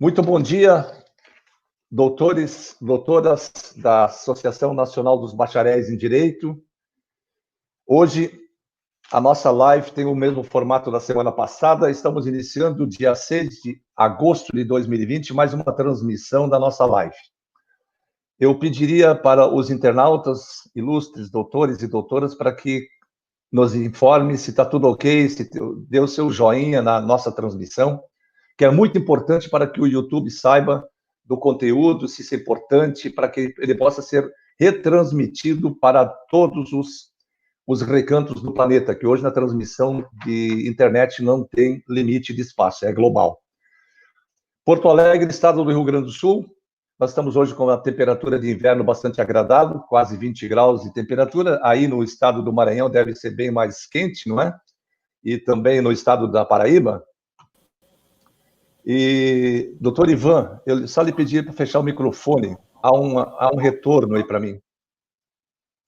Muito bom dia, doutores, doutoras da Associação Nacional dos Bacharéis em Direito. Hoje, a nossa live tem o mesmo formato da semana passada. Estamos iniciando, dia 6 de agosto de 2020, mais uma transmissão da nossa live. Eu pediria para os internautas, ilustres doutores e doutoras, para que nos informe se está tudo ok, se deu seu joinha na nossa transmissão, que é muito importante para que o YouTube saiba do conteúdo, se isso é importante, para que ele possa ser retransmitido para todos os recantos do planeta, que hoje na transmissão de internet não tem limite de espaço, é global. Porto Alegre, estado do Rio Grande do Sul, nós estamos hoje com uma temperatura de inverno bastante agradável, quase 20 graus de temperatura. Aí no estado do Maranhão deve ser bem mais quente, não é? E também no estado da Paraíba. E, doutor Ivan, eu só lhe pedi para fechar o microfone. Há um retorno aí para mim.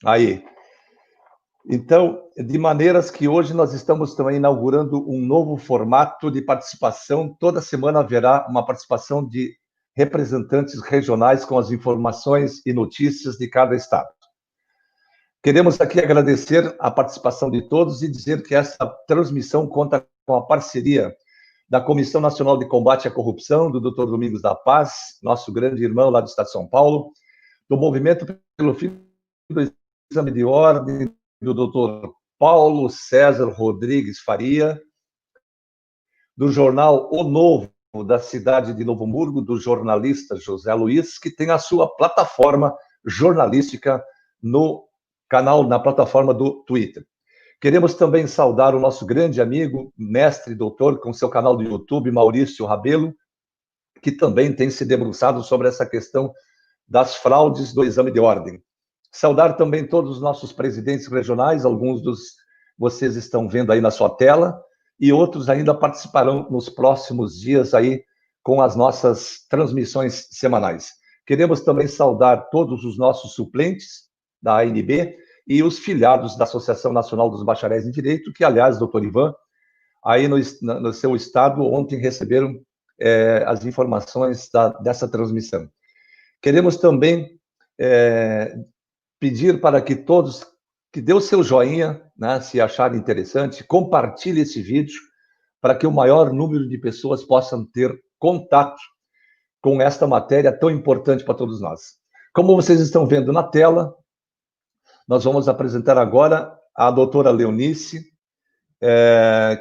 Aí. Então, de maneiras que hoje nós estamos também inaugurando um novo formato de participação. Toda semana haverá uma participação de representantes regionais com as informações e notícias de cada estado. Queremos aqui agradecer a participação de todos e dizer que essa transmissão conta com a parceria da Comissão Nacional de Combate à Corrupção, do Dr. Domingos da Paz, nosso grande irmão lá do Estado de São Paulo, do Movimento pelo Fim do Exame de Ordem, do Dr. Paulo César Rodrigues Faria, do jornal O Novo, da cidade de Novo Hamburgo, do jornalista José Luiz, que tem a sua plataforma jornalística no canal, na plataforma do Twitter. Queremos também saudar o nosso grande amigo, mestre e doutor, com seu canal do YouTube, Maurício Rabelo, que também tem se debruçado sobre essa questão das fraudes do exame de ordem. Saudar também todos os nossos presidentes regionais, alguns dos vocês estão vendo aí na sua tela, e outros ainda participarão nos próximos dias aí com as nossas transmissões semanais. Queremos também saudar todos os nossos suplentes da ANB, e os filiados da Associação Nacional dos Bacharéis em Direito, que, aliás, doutor Ivan, aí no seu estado, ontem receberam as informações dessa transmissão. Queremos também pedir para que todos, que dê o seu joinha, né, se acharem interessante, compartilhe esse vídeo, para que o maior número de pessoas possam ter contato com esta matéria tão importante para todos nós. Como vocês estão vendo na tela, nós vamos apresentar agora a doutora Leonice,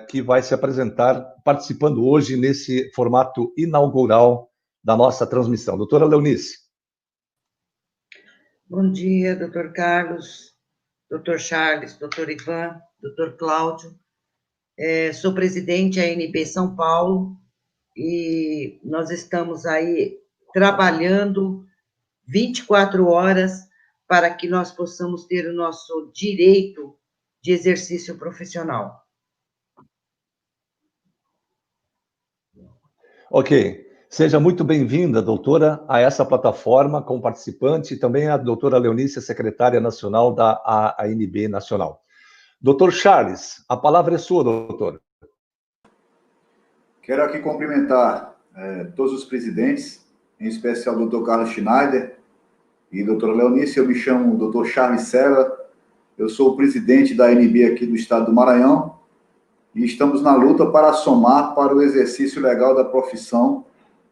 que vai se apresentar participando hoje nesse formato inaugural da nossa transmissão. Doutora Leonice. Bom dia, doutor Carlos, doutor Charles, doutor Ivan, doutor Cláudio. Sou presidente da ANB São Paulo e nós estamos aí trabalhando 24 horas para que nós possamos ter o nosso direito de exercício profissional. Ok. Seja muito bem-vinda, doutora, a essa plataforma como participante e também a doutora Leonice, secretária nacional da ANB Nacional. Doutor Charles, a palavra é sua, doutor. Quero aqui cumprimentar todos os presidentes, em especial o doutor Carlos Schneider e doutora Leonice. Eu me chamo doutor Charles Sela, eu sou o presidente da ANB aqui do estado do Maranhão e estamos na luta para somar para o exercício legal da profissão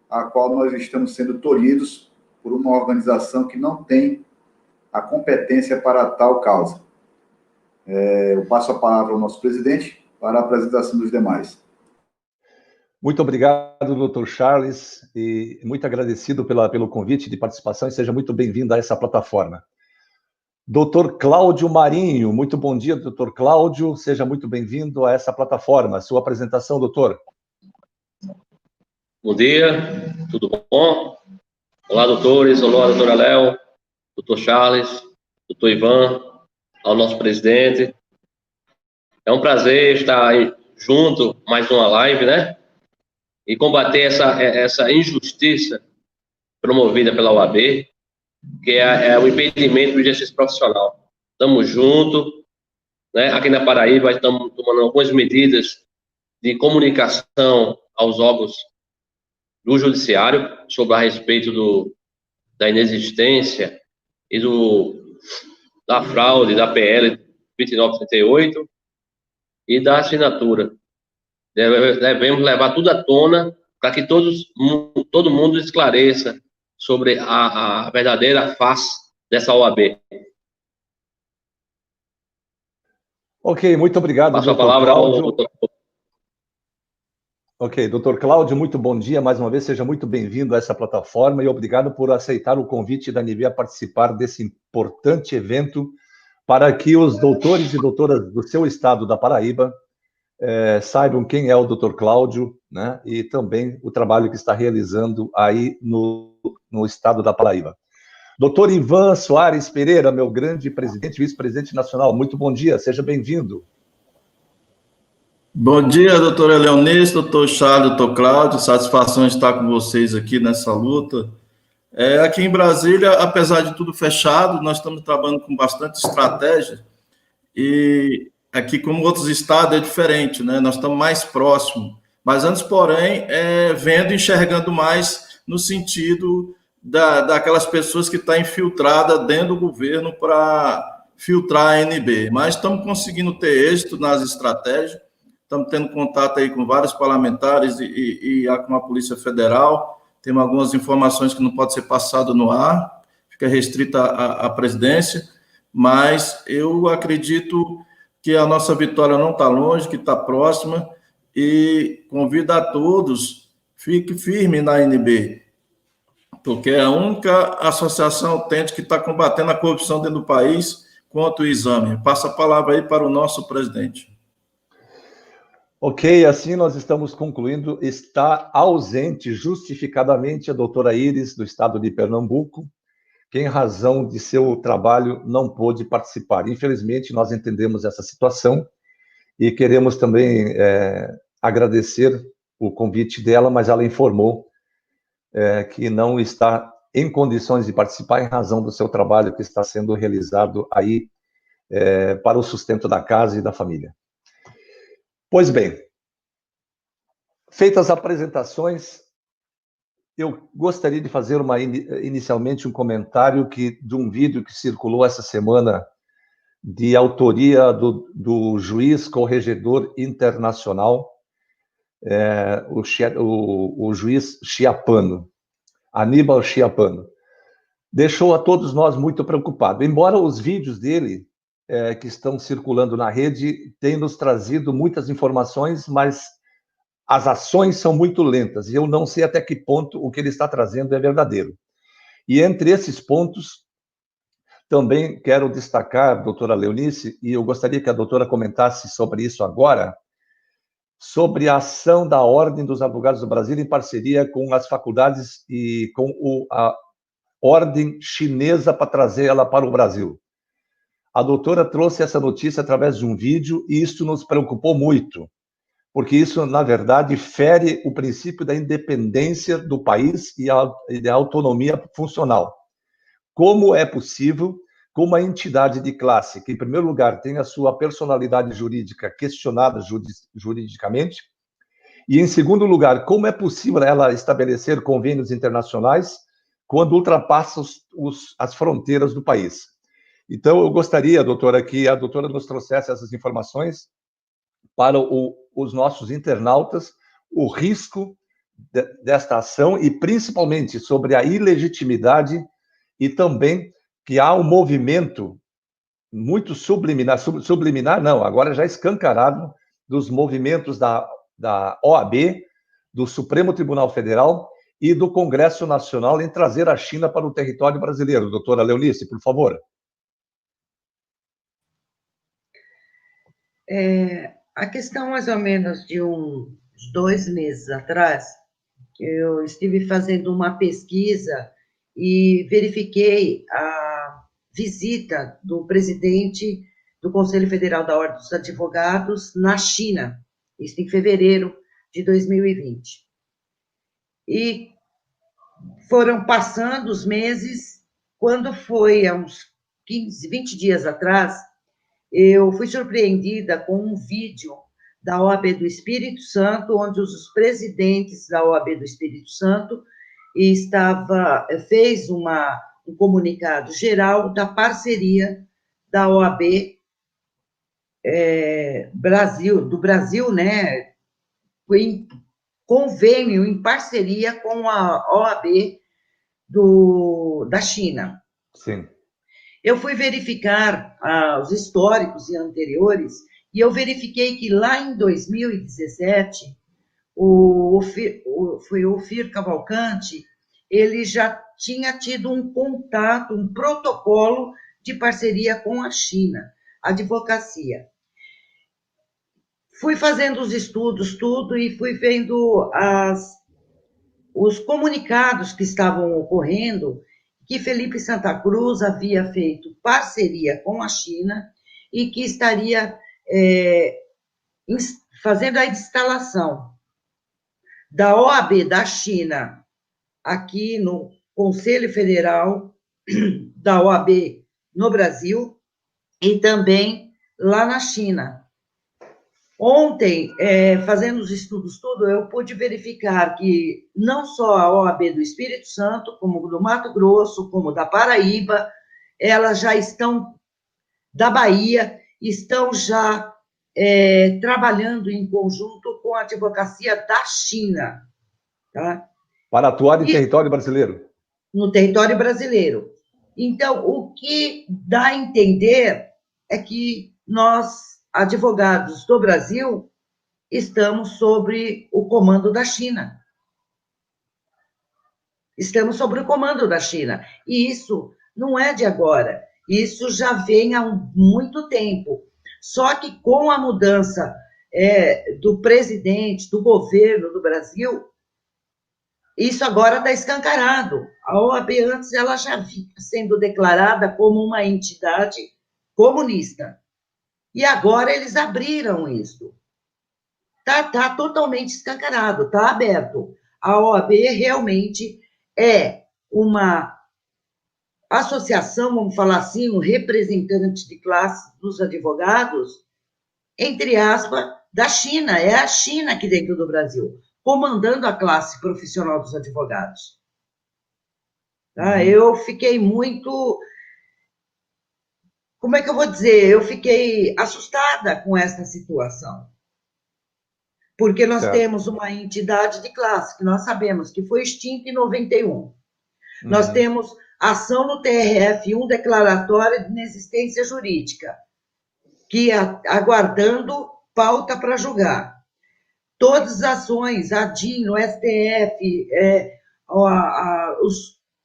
a qual nós estamos sendo tolhidos por uma organização que não tem a competência para tal causa. Eu passo a palavra ao nosso presidente para a apresentação dos demais. Muito obrigado, doutor Charles, e muito agradecido pelo convite de participação e seja muito bem-vindo a essa plataforma. Doutor Cláudio Marinho, muito bom dia, doutor Cláudio, seja muito bem-vindo a essa plataforma. Sua apresentação, doutor. Bom dia, tudo bom? Olá, doutores, olá, doutora Léo, doutor Charles, doutor Ivan, ao nosso presidente. É um prazer estar junto, mais uma live, né? E combater essa injustiça promovida pela OAB, que é o impedimento do exercício profissional. Estamos juntos, né? Aqui na Paraíba estamos tomando algumas medidas de comunicação aos órgãos do Judiciário sobre a respeito da inexistência e da fraude da PL 2938 e da assinatura. Devemos levar tudo à tona para que todo mundo esclareça sobre a verdadeira face dessa OAB. Ok, muito obrigado, Passo a doutor palavra Cláudio. ao doutor. Ok, doutor Cláudio, muito bom dia. Mais uma vez, seja muito bem-vindo a essa plataforma e obrigado por aceitar o convite da ANIB a participar desse importante evento para que os doutores e doutoras do seu estado da Paraíba saibam quem é o doutor Cláudio, né, e também o trabalho que está realizando aí no estado da Paraíba. Doutor Ivan Soares Pereira, meu grande presidente e vice-presidente nacional, muito bom dia, seja bem-vindo. Bom dia, doutora Leonice, doutor Charles, doutor Cláudio, satisfação estar com vocês aqui nessa luta. Aqui em Brasília, apesar de tudo fechado, nós estamos trabalhando com bastante estratégia e aqui, como outros estados, é diferente, né? Nós estamos mais próximos, mas antes, porém, vendo e enxergando mais no sentido daquelas pessoas que estão infiltradas dentro do governo para filtrar a ANB, mas estamos conseguindo ter êxito nas estratégias. Estamos tendo contato aí com vários parlamentares e com a Polícia Federal. Temos algumas informações que não podem ser passadas no ar, fica restrita à presidência, mas eu acredito que a nossa vitória não está longe, que está próxima, e convido a todos, fique firme na ANB, porque é a única associação autêntica que está combatendo a corrupção dentro do país contra o exame. Passa a palavra aí para o nosso presidente. Ok, assim nós estamos concluindo. Está ausente justificadamente a doutora Iris, do estado de Pernambuco, que em razão de seu trabalho não pôde participar. Infelizmente, nós entendemos essa situação e queremos também agradecer o convite dela, mas ela informou que não está em condições de participar em razão do seu trabalho que está sendo realizado aí para o sustento da casa e da família. Pois bem, feitas as apresentações, eu gostaria de fazer inicialmente um comentário de um vídeo que circulou essa semana de autoria do juiz corregedor internacional, o juiz Schiapano, Aníbal Schiapano. Deixou a todos nós muito preocupados. Embora os vídeos dele que estão circulando na rede tenham nos trazido muitas informações, mas as ações são muito lentas, e eu não sei até que ponto o que ele está trazendo é verdadeiro. E entre esses pontos, também quero destacar, doutora Leonice, e eu gostaria que a doutora comentasse sobre isso agora, sobre a ação da Ordem dos Advogados do Brasil em parceria com as faculdades e com a Ordem Chinesa para trazer ela para o Brasil. A doutora trouxe essa notícia através de um vídeo e isso nos preocupou muito, porque isso, na verdade, fere o princípio da independência do país e da autonomia funcional. Como é possível que uma entidade de classe, que, em primeiro lugar, tem a sua personalidade jurídica questionada juridicamente, e, em segundo lugar, como é possível ela estabelecer convênios internacionais quando ultrapassa as fronteiras do país? Então, eu gostaria, doutora, que a doutora nos trouxesse essas informações para os nossos internautas, o risco desta ação e, principalmente, sobre a ilegitimidade e também que há um movimento muito subliminar não, agora já escancarado, dos movimentos da OAB, do Supremo Tribunal Federal e do Congresso Nacional em trazer a China para o território brasileiro. Doutora Leonice, por favor. A questão, mais ou menos, de uns 2 meses atrás, eu estive fazendo uma pesquisa e verifiquei a visita do presidente do Conselho Federal da Ordem dos Advogados na China, isso em fevereiro de 2020. E foram passando os meses, quando foi há uns 15, 20 dias atrás, eu fui surpreendida com um vídeo da OAB do Espírito Santo, onde os presidentes da OAB do Espírito Santo fez um comunicado geral da parceria da OAB do Brasil, né, em convênio, em parceria com a OAB da China. Sim. Eu fui verificar os históricos e anteriores, e eu verifiquei que lá em 2017, foi o Ofir Cavalcante, ele já tinha tido um contato, um protocolo de parceria com a China, advocacia. Fui fazendo os estudos, tudo, e fui vendo os comunicados que estavam ocorrendo, que Felipe Santa Cruz havia feito parceria com a China e que estaria fazendo a instalação da OAB da China aqui no Conselho Federal da OAB no Brasil e também lá na China. Ontem, fazendo os estudos tudo, eu pude verificar que não só a OAB do Espírito Santo, como do Mato Grosso, como da Paraíba, elas já estão, da Bahia, estão já trabalhando em conjunto com a advocacia da China. Tá? Para atuar em território brasileiro. No território brasileiro. Então, o que dá a entender é que nós, advogados do Brasil, estamos sob o comando da China. Estamos sob o comando da China. E isso não é de agora. Isso já vem há muito tempo. Só que com a mudança do presidente, do governo do Brasil, isso agora está escancarado. A OAB antes ela já vinha sendo declarada como uma entidade comunista. E agora eles abriram isso. Está totalmente escancarado, está aberto. A OAB realmente é uma associação, vamos falar assim, um representante de classe dos advogados, entre aspas, da China. É a China aqui dentro do Brasil, comandando a classe profissional dos advogados. Tá? Eu fiquei muito... Como é que eu vou dizer? Eu fiquei assustada com essa situação. Porque nós temos uma entidade de classe, que nós sabemos que foi extinta em 91. Nós temos ação no TRF, um declaratório de inexistência jurídica, que aguardando pauta para julgar. Todas as ações, a DIN, no STF,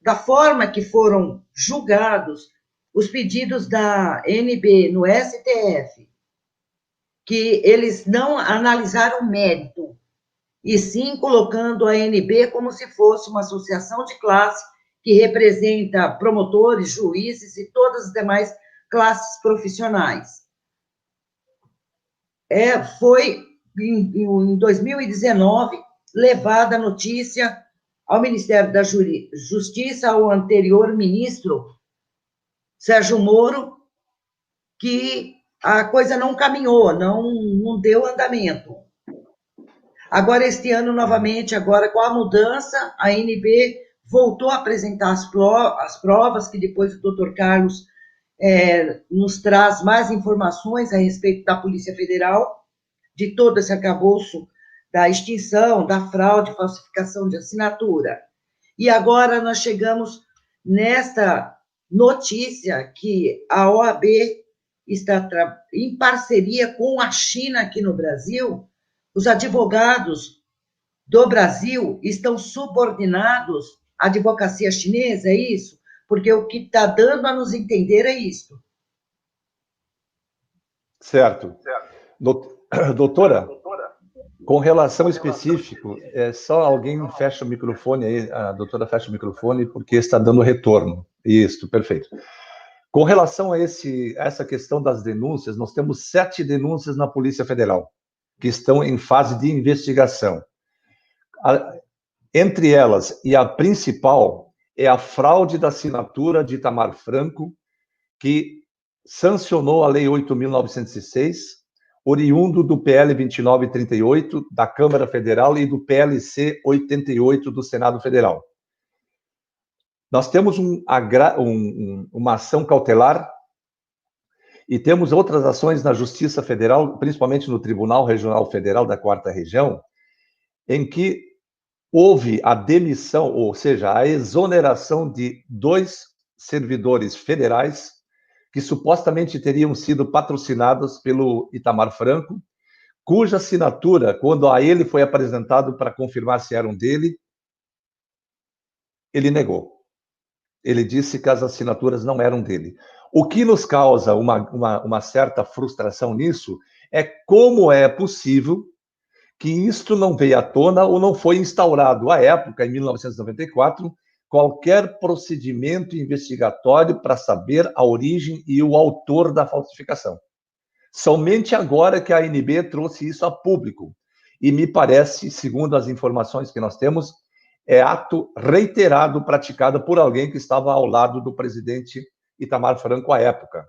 da forma que foram julgados os pedidos da NB no STF, que eles não analisaram o mérito, e sim colocando a NB como se fosse uma associação de classe que representa promotores, juízes e todas as demais classes profissionais. Foi, em 2019, levada a notícia ao Ministério da Justiça, ao anterior ministro, Sérgio Moro, que a coisa não caminhou, não deu andamento. Agora, este ano, novamente, agora com a mudança, a ANB voltou a apresentar as provas, que depois o doutor Carlos nos traz mais informações a respeito da Polícia Federal, de todo esse arcabouço da extinção, da fraude, falsificação de assinatura. E agora nós chegamos nesta notícia que a OAB está em parceria com a China aqui no Brasil. Os advogados do Brasil estão subordinados à advocacia chinesa, é isso? Porque o que está dando a nos entender é isso. Certo. Doutora, com relação específica, só alguém fecha o microfone aí, a doutora fecha o microfone, porque está dando retorno. Isso, perfeito. Com relação a essa questão das denúncias, nós temos 7 denúncias na Polícia Federal, que estão em fase de investigação. Entre elas, e a principal, é a fraude da assinatura de Itamar Franco, que sancionou a Lei 8.906, oriundo do PL 2938 da Câmara Federal e do PLC 88 do Senado Federal. Nós temos uma ação cautelar e temos outras ações na Justiça Federal, principalmente no Tribunal Regional Federal da 4ª Região, em que houve a demissão, ou seja, a exoneração de 2 servidores federais que supostamente teriam sido patrocinados pelo Itamar Franco, cuja assinatura, quando a ele foi apresentado para confirmar se eram dele, ele negou. Ele disse que as assinaturas não eram dele. O que nos causa uma certa frustração nisso é como é possível que isto não veio à tona ou não foi instaurado à época, em 1994, qualquer procedimento investigatório para saber a origem e o autor da falsificação. Somente agora que a ANB trouxe isso a público. E me parece, segundo as informações que nós temos, é ato reiterado praticado por alguém que estava ao lado do presidente Itamar Franco à época.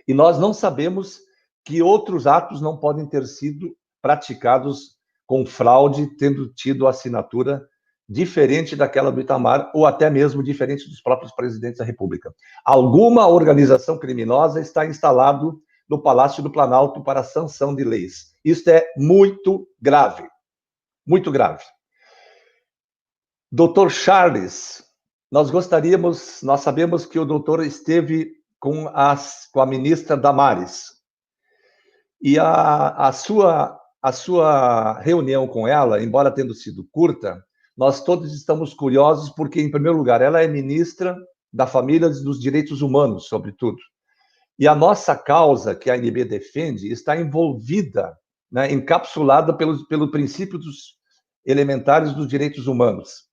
E nós não sabemos que outros atos não podem ter sido praticados com fraude, tendo tido assinatura diferente daquela do Itamar, ou até mesmo diferente dos próprios presidentes da República. Alguma organização criminosa está instalado no Palácio do Planalto para a sanção de leis. Isso é muito grave. Muito grave. Doutor Charles, nós sabemos que o doutor esteve com a ministra Damares. E a sua reunião com ela, embora tendo sido curta, nós todos estamos curiosos porque, em primeiro lugar, ela é ministra da Família e dos Direitos Humanos, sobretudo. E a nossa causa, que a ANB defende, está envolvida, né, encapsulada pelo princípio dos elementares dos direitos humanos.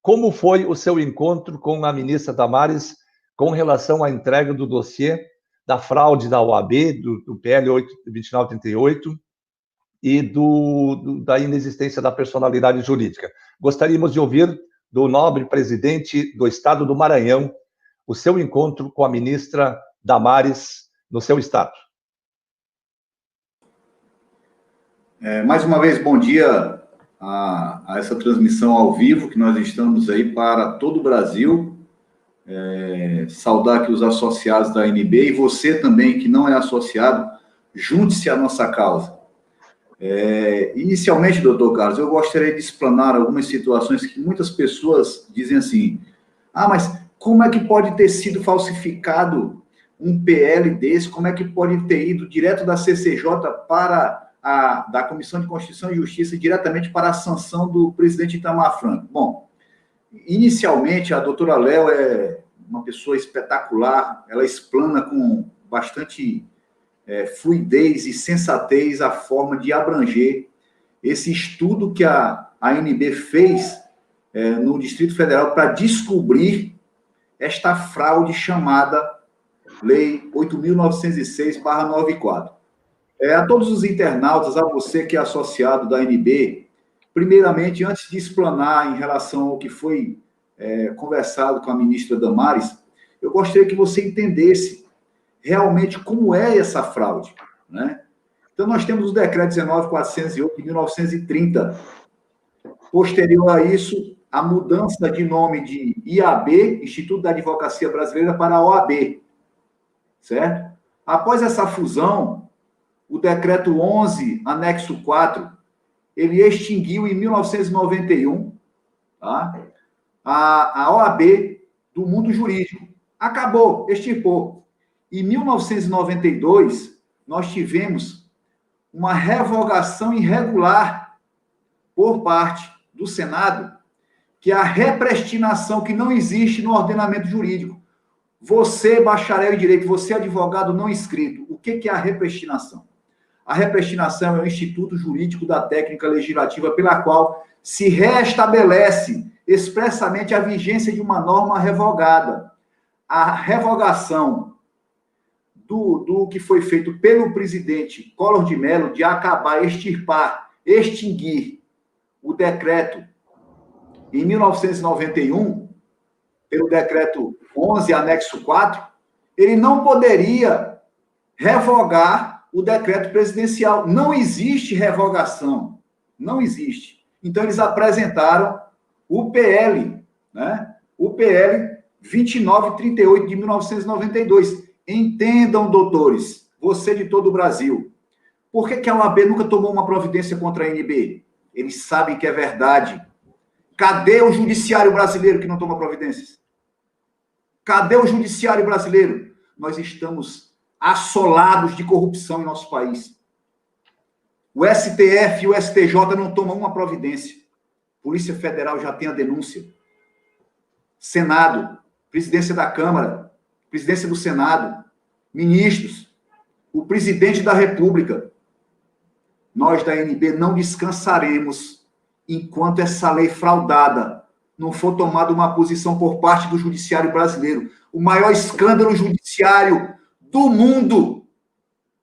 Como foi o seu encontro com a ministra Damares com relação à entrega do dossiê da fraude da OAB, do PL 2938 e da inexistência da personalidade jurídica? Gostaríamos de ouvir do nobre presidente do Estado do Maranhão o seu encontro com a ministra Damares no seu estado. Mais uma vez, bom dia a essa transmissão ao vivo que nós estamos aí para todo o Brasil. Saudar aqui os associados da ANB e você também, que não é associado, junte-se à nossa causa. Inicialmente, doutor Carlos, eu gostaria de explanar algumas situações que muitas pessoas dizem assim: mas como é que pode ter sido falsificado um PL desse? Como é que pode ter ido direto da CCJ da Comissão de Constituição e Justiça diretamente para a sanção do presidente Itamar Franco? Bom, inicialmente, a doutora Léo é uma pessoa espetacular, ela explana com bastante fluidez e sensatez a forma de abranger esse estudo que a ANB fez no Distrito Federal para descobrir esta fraude chamada Lei 8.906/94. A todos os internautas, a você que é associado da ANB, primeiramente, antes de explanar em relação ao que foi conversado com a ministra Damares, eu gostaria que você entendesse realmente como é essa fraude, né? Então, nós temos o decreto 19.408 de 1930. Posterior a isso, a mudança de nome de IAB, Instituto da Advocacia Brasileira, para a OAB, certo? Após essa fusão, o decreto 11, anexo 4, ele extinguiu em 1991, tá? a OAB do mundo jurídico. Acabou, extirpou. Em 1992, nós tivemos uma revogação irregular por parte do Senado, que é a repristinação, que não existe no ordenamento jurídico. Você, bacharel em direito, você, advogado não inscrito, o que é a repristinação? A repristinação é o instituto jurídico da técnica legislativa pela qual se restabelece expressamente a vigência de uma norma revogada. A revogação do que foi feito pelo presidente Collor de Mello de acabar, extirpar, extinguir o decreto em 1991, pelo decreto 11, anexo 4, ele não poderia revogar o decreto presidencial. Não existe revogação. Não existe. Então, eles apresentaram o PL, né? O PL 2938 de 1992. Entendam, doutores, você de todo o Brasil, por que a OAB nunca tomou uma providência contra a ANB? Eles sabem que é verdade. Cadê o judiciário brasileiro que não toma providências? Cadê o judiciário brasileiro? Nós estamos assolados de corrupção em nosso país. O STF e o STJ não tomam uma providência. Polícia Federal já tem a denúncia. Senado, presidência da Câmara, presidência do Senado, ministros, o presidente da República. Nós da ANB não descansaremos enquanto essa lei fraudada não for tomada uma posição por parte do judiciário brasileiro. O maior escândalo judiciário do mundo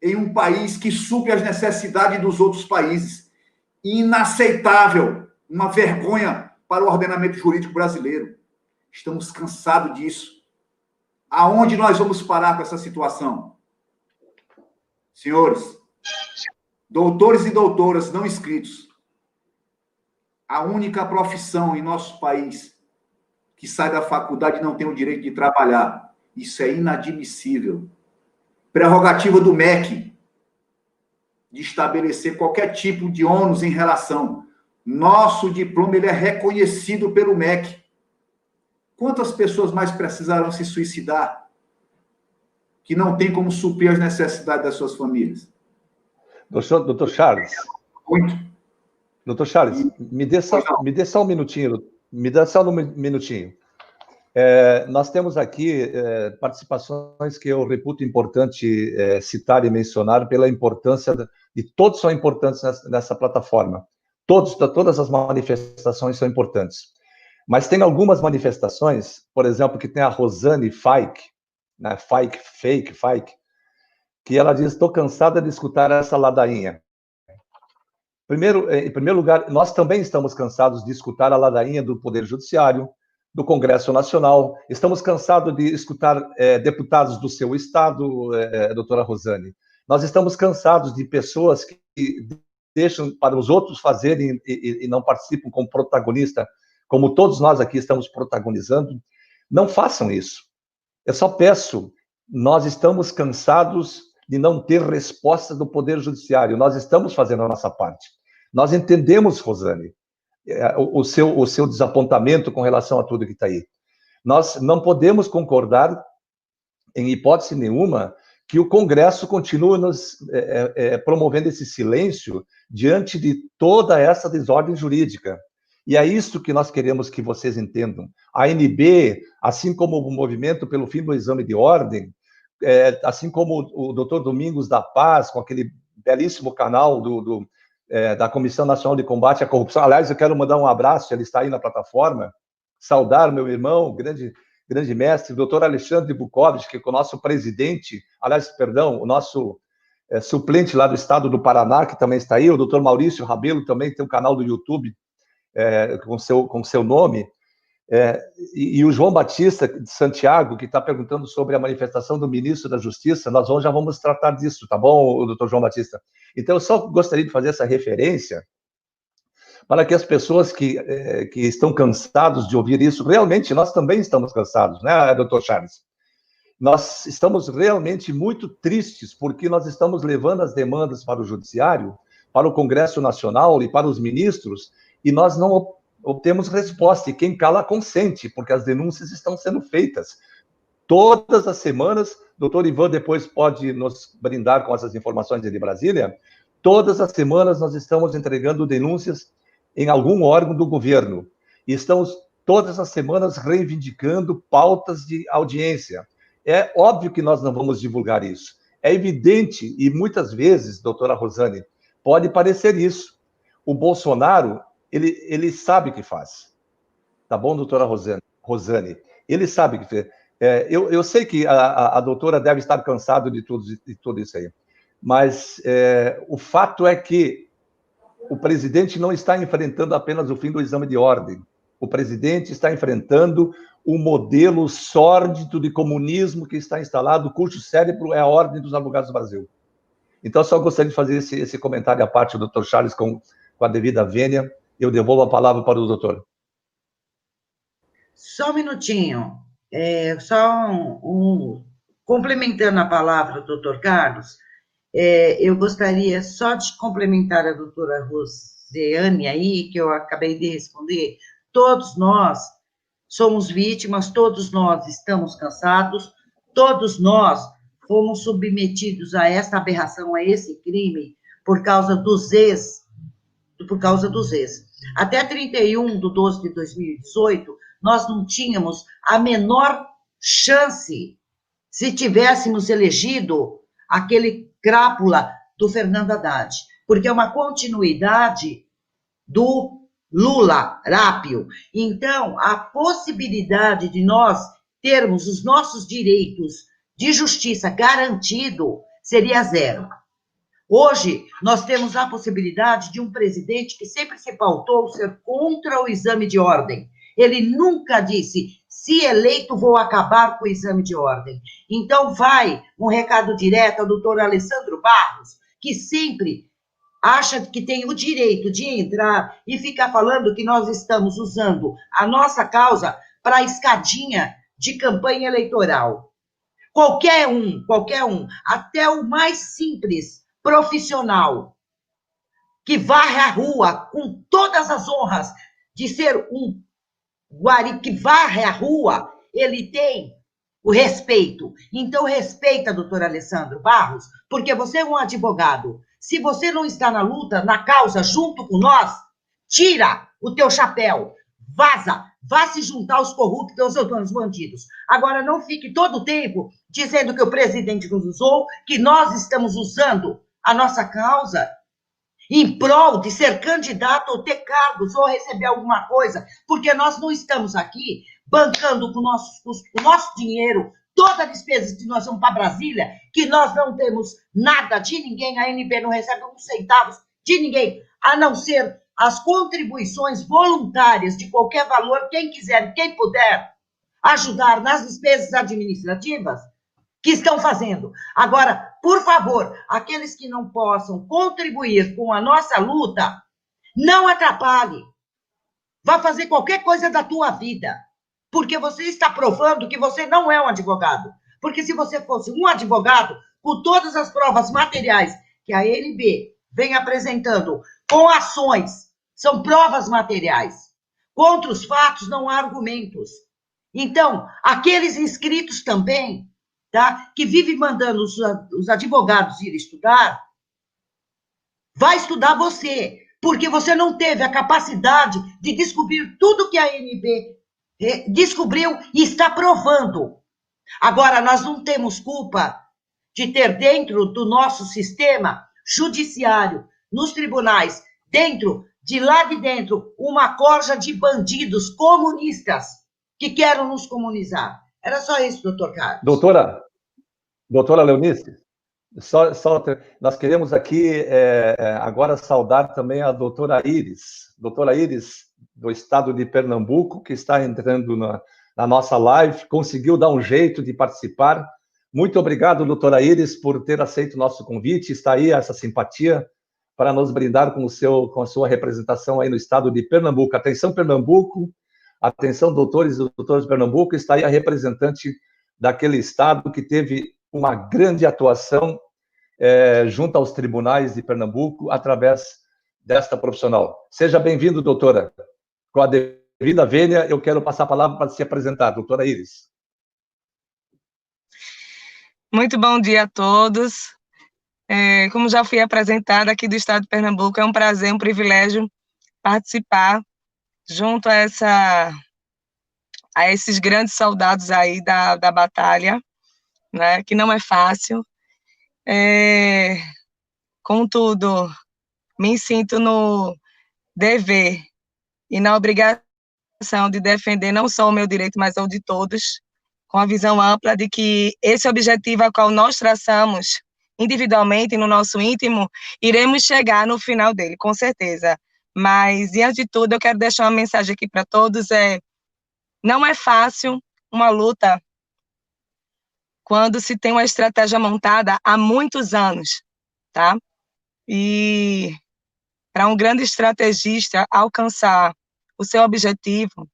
em um país que supre as necessidades dos outros países. Inaceitável, uma vergonha para o ordenamento jurídico brasileiro. Estamos cansados disso. Aonde nós vamos parar com essa situação? Senhores, doutores e doutoras não inscritos, a única profissão em nosso país que sai da faculdade não tem o direito de trabalhar. Isso é inadmissível. Prerrogativa do MEC de estabelecer qualquer tipo de ônus em relação. Nosso diploma ele é reconhecido pelo MEC. Quantas pessoas mais precisarão se suicidar que não tem como suprir as necessidades das suas famílias? Doutor Charles. Muito. Doutor Charles, me dê só um minutinho. Nós temos aqui participações que eu reputo importante citar e mencionar pela importância, e todos são importantes nessa plataforma. Todas as manifestações são importantes. Mas tem algumas manifestações, por exemplo, que tem a Rosane Fike, né, Fike, que ela diz: estou cansada de escutar essa ladainha. Em primeiro lugar, nós também estamos cansados de escutar a ladainha do Poder Judiciário, do Congresso Nacional, estamos cansados de escutar deputados do seu estado, doutora Rosane. Nós estamos cansados de pessoas que deixam para os outros fazerem e não participam como protagonista, como todos nós aqui estamos protagonizando. Não façam isso. Eu só peço, nós estamos cansados de não ter resposta do Poder Judiciário. Nós estamos fazendo a nossa parte. Nós entendemos, Rosane, o seu desapontamento com relação a tudo que está aí. Nós não podemos concordar, em hipótese nenhuma, que o Congresso continue promovendo esse silêncio diante de toda essa desordem jurídica. E é isso que nós queremos que vocês entendam. A ANB, assim como o movimento pelo fim do exame de ordem, assim como o doutor Domingos da Paz, com aquele belíssimo canal da Comissão Nacional de Combate à Corrupção. Aliás, eu quero mandar um abraço, ele está aí na plataforma, saudar meu irmão, grande mestre, o doutor Alexandre Bukovich, que é o nosso presidente, o nosso suplente lá do estado do Paraná, que também está aí, o doutor Maurício Rabelo também tem um canal do YouTube com seu nome, e o João Batista de Santiago, que está perguntando sobre a manifestação do ministro da Justiça. Nós já vamos tratar disso, tá bom, doutor João Batista? Então, eu só gostaria de fazer essa referência para que as pessoas que estão cansados de ouvir isso, realmente nós também estamos cansados, né, doutor Charles? Nós estamos realmente muito tristes porque nós estamos levando as demandas para o Judiciário, para o Congresso Nacional e para os ministros, e nós não obtemos resposta, e quem cala consente, porque as denúncias estão sendo feitas. Todas as semanas, doutor Ivan depois pode nos brindar com essas informações de Brasília, todas as semanas nós estamos entregando denúncias em algum órgão do governo, e estamos todas as semanas reivindicando pautas de audiência. É óbvio que nós não vamos divulgar isso. É evidente, e muitas vezes, doutora Rosane, pode parecer isso. O Bolsonaro, ele sabe o que faz. Tá bom, doutora Rosane? Ele sabe o que faz. Eu sei que a doutora deve estar cansada de tudo isso aí, mas o fato é que o presidente não está enfrentando apenas o fim do exame de ordem. O presidente está enfrentando o modelo sórdido de comunismo que está instalado, cujo cérebro é a Ordem dos Advogados do Brasil. Então, só gostaria de fazer esse comentário à parte do doutor Charles com a devida vênia. Eu devolvo a palavra para o doutor. Só um minutinho. Complementando a palavra do doutor Carlos, eu gostaria só de complementar a doutora Rosiane aí, que eu acabei de responder. Todos nós somos vítimas, todos nós estamos cansados, todos nós fomos submetidos a esta aberração, a esse crime, por causa dos ex. Até 31/12/2018, nós não tínhamos a menor chance se tivéssemos elegido aquele crápula do Fernando Haddad, porque é uma continuidade do Lula Rápio. Então, a possibilidade de nós termos os nossos direitos de justiça garantido seria zero. Hoje, nós temos a possibilidade de um presidente que sempre se pautou ser contra o exame de ordem. Ele nunca disse, se eleito, vou acabar com o exame de ordem. Então, vai um recado direto ao doutor Alessandro Barros, que sempre acha que tem o direito de entrar e ficar falando que nós estamos usando a nossa causa para escadinha de campanha eleitoral. Qualquer um, até o mais simples profissional, que varre a rua com todas as honras de ser um guari que varre a rua, ele tem o respeito. Então, respeita, doutor Alessandro Barros, porque você é um advogado. Se você não está na luta, na causa, junto com nós, tira o teu chapéu, vaza, vá se juntar aos corruptos, aos bandidos. Agora, não fique todo o tempo dizendo que o presidente nos usou, que nós estamos usando a nossa causa em prol de ser candidato ou ter cargos ou receber alguma coisa, porque nós não estamos aqui bancando com o nosso dinheiro toda a despesa que nós vamos para Brasília, que nós não temos nada de ninguém, a ANB não recebe uns centavos de ninguém, a não ser as contribuições voluntárias de qualquer valor, quem quiser, quem puder ajudar nas despesas administrativas, que estão fazendo. Agora, por favor, aqueles que não possam contribuir com a nossa luta, não atrapalhe. Vá fazer qualquer coisa da tua vida, porque você está provando que você não é um advogado. Porque se você fosse um advogado, com todas as provas materiais que a ANB vem apresentando, com ações, são provas materiais. Contra os fatos não há argumentos. Então, aqueles inscritos também, tá, que vivem mandando os advogados ir estudar, vai estudar você, porque você não teve a capacidade de descobrir tudo que a ANB descobriu e está provando. Agora, nós não temos culpa de ter dentro do nosso sistema judiciário, nos tribunais, de lá de dentro, uma corja de bandidos comunistas que querem nos comunizar. Era só isso, doutor Carlos. Doutora Leonice, nós queremos aqui agora saudar também a doutora Iris, do estado de Pernambuco, que está entrando na nossa live, conseguiu dar um jeito de participar. Muito obrigado, doutora Iris, por ter aceito o nosso convite, está aí essa simpatia para nos brindar com a sua representação aí no estado de Pernambuco. Atenção, Pernambuco, atenção, doutores e doutoras de Pernambuco, está aí a representante daquele estado que teve uma grande atuação junto aos tribunais de Pernambuco, através desta profissional. Seja bem-vindo, doutora. Com a devida vênia, eu quero passar a palavra para se apresentar. Doutora Iris. Muito bom dia a todos. Como já fui apresentada aqui do estado de Pernambuco, é um prazer, um privilégio participar junto a esses grandes soldados aí da batalha, né, que não é fácil. Contudo, me sinto no dever e na obrigação de defender não só o meu direito, mas o de todos, com a visão ampla de que esse objetivo ao qual nós traçamos individualmente, no nosso íntimo, iremos chegar no final dele, com certeza. Mas, diante de tudo, eu quero deixar uma mensagem aqui para todos, não é fácil uma luta quando se tem uma estratégia montada há muitos anos, tá? E para um grande estrategista alcançar o seu objetivo,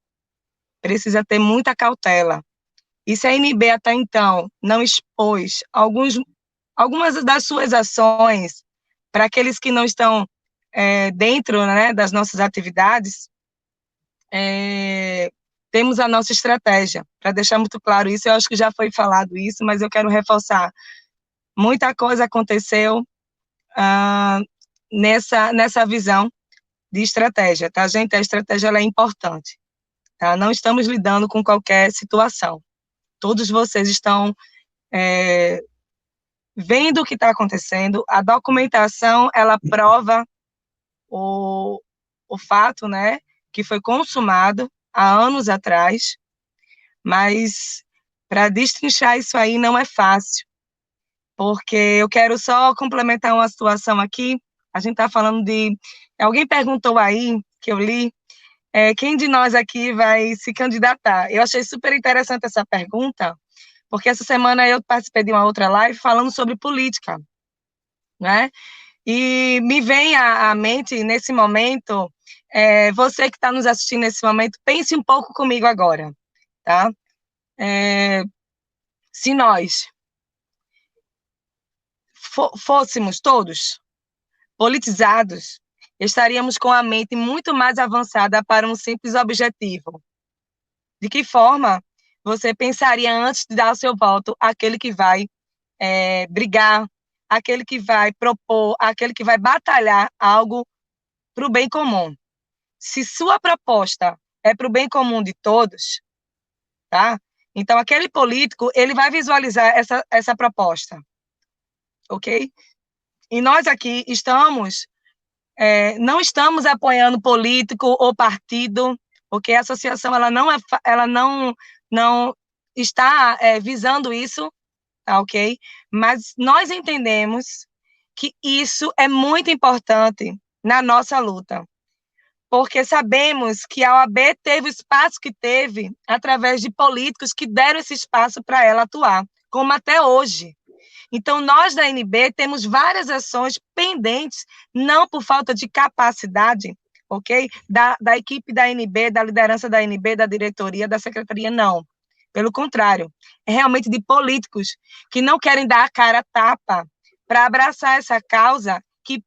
precisa ter muita cautela. E se a NB até então não expôs algumas das suas ações para aqueles que não estão dentro, né, das nossas atividades, temos a nossa estratégia. Para deixar muito claro isso, eu acho que já foi falado isso, mas eu quero reforçar. Muita coisa aconteceu nessa visão de estratégia, tá, gente? A estratégia ela é importante, tá? Não estamos lidando com qualquer situação. Todos vocês estão vendo o que está acontecendo. A documentação, ela prova o fato, né, que foi consumado há anos atrás, mas para destrinchar isso aí não é fácil, porque eu quero só complementar uma situação aqui. A gente está falando de... Alguém perguntou aí, que eu li, quem de nós aqui vai se candidatar? Eu achei super interessante essa pergunta, porque essa semana eu participei de uma outra live falando sobre política, né? E me vem à mente, nesse momento, você que está nos assistindo nesse momento, pense um pouco comigo agora, tá? Se nós fôssemos todos politizados, estaríamos com a mente muito mais avançada para um simples objetivo. De que forma você pensaria antes de dar o seu voto àquele que vai brigar, aquele que vai propor, aquele que vai batalhar algo para o bem comum? Se sua proposta é para o bem comum de todos, tá? Então, aquele político, ele vai visualizar essa proposta, ok? E nós aqui não estamos apoiando político ou partido, porque a associação ela não está visando isso, tá, ok? Mas nós entendemos que isso é muito importante na nossa luta, porque sabemos que a OAB teve o espaço que teve através de políticos que deram esse espaço para ela atuar, como até hoje. Então, nós da NB temos várias ações pendentes, não por falta de capacidade, ok? Da equipe da NB, da liderança da NB, da diretoria, da secretaria, não. Pelo contrário, é realmente de políticos que não querem dar a cara a tapa para abraçar essa causa que,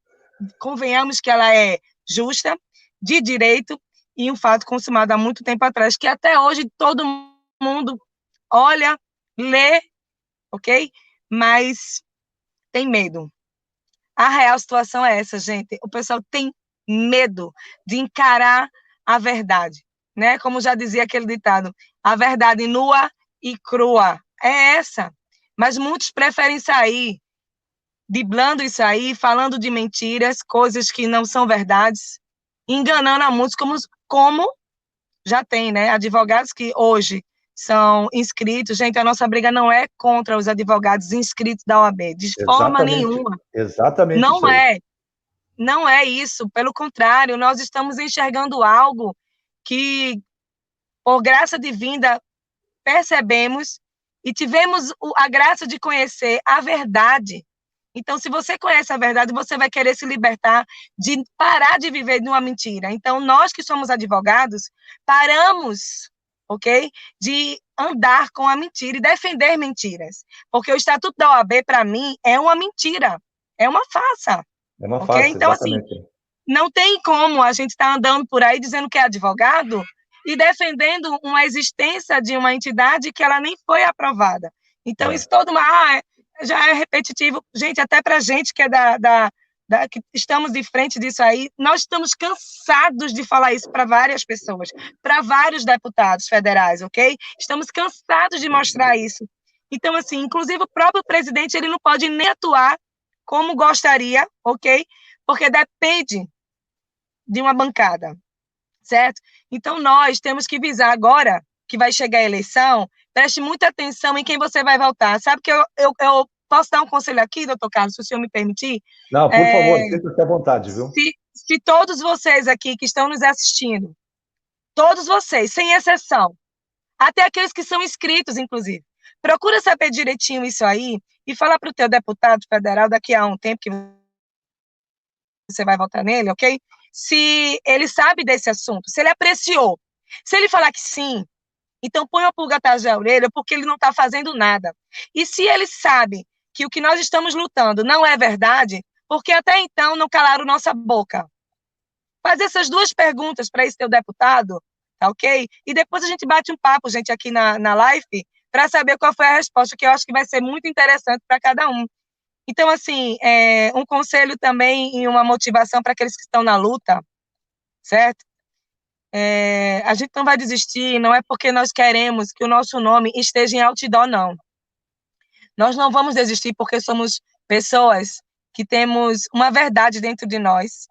convenhamos que ela é justa, de direito, e um fato consumado há muito tempo atrás, que até hoje todo mundo olha, lê, ok? Mas tem medo. A real situação é essa, gente. O pessoal tem medo de encarar a verdade, né? Como já dizia aquele ditado, a verdade nua e crua é essa. Mas muitos preferem sair driblando isso aí, falando de mentiras, coisas que não são verdades, enganando a muitos, como já tem, né? Advogados que hoje são inscritos. Gente, a nossa briga não é contra os advogados inscritos da OAB, de forma nenhuma. Exatamente não isso aí. Não é isso, pelo contrário, nós estamos enxergando algo que, por graça divina, percebemos e tivemos a graça de conhecer a verdade. Então, se você conhece a verdade, você vai querer se libertar de parar de viver numa mentira. Então, nós que somos advogados, paramos, ok? De andar com a mentira e defender mentiras. Porque o Estatuto da OAB, para mim, é uma mentira, é uma farsa. É uma ok? farsa, Então, exatamente. assim, não tem como a gente estar andando por aí dizendo que é advogado e defendendo uma existência de uma entidade que ela nem foi aprovada. Então, isso todo já é repetitivo. Gente, até para a gente que é que estamos de frente disso aí, nós estamos cansados de falar isso para várias pessoas, para vários deputados federais, ok? Estamos cansados de mostrar isso. Então, assim, inclusive o próprio presidente, ele não pode nem atuar como gostaria, ok? Porque depende de uma bancada, certo? Então, nós temos que visar agora, que vai chegar a eleição, preste muita atenção em quem você vai votar. Sabe que eu posso dar um conselho aqui, doutor Carlos, se o senhor me permitir? Não, por favor, sinta-se à vontade, viu? Se todos vocês aqui que estão nos assistindo, todos vocês, sem exceção, até aqueles que são inscritos, inclusive, procura saber direitinho isso aí e fala para o teu deputado federal daqui a um tempo que você vai votar nele, ok? Se ele sabe desse assunto, se ele apreciou. Se ele falar que sim, então põe uma pulga atrás da orelha, porque ele não está fazendo nada. E se ele sabe que o que nós estamos lutando não é verdade, porque até então não calaram nossa boca. Faz essas duas perguntas para esse teu deputado, tá ok? E depois a gente bate um papo, gente, aqui na live, para saber qual foi a resposta, que eu acho que vai ser muito interessante para cada um. Então, assim, um conselho também e uma motivação para aqueles que estão na luta, certo? A gente não vai desistir, não é porque nós queremos que o nosso nome esteja em outdoor, não. Nós não vamos desistir porque somos pessoas que temos uma verdade dentro de nós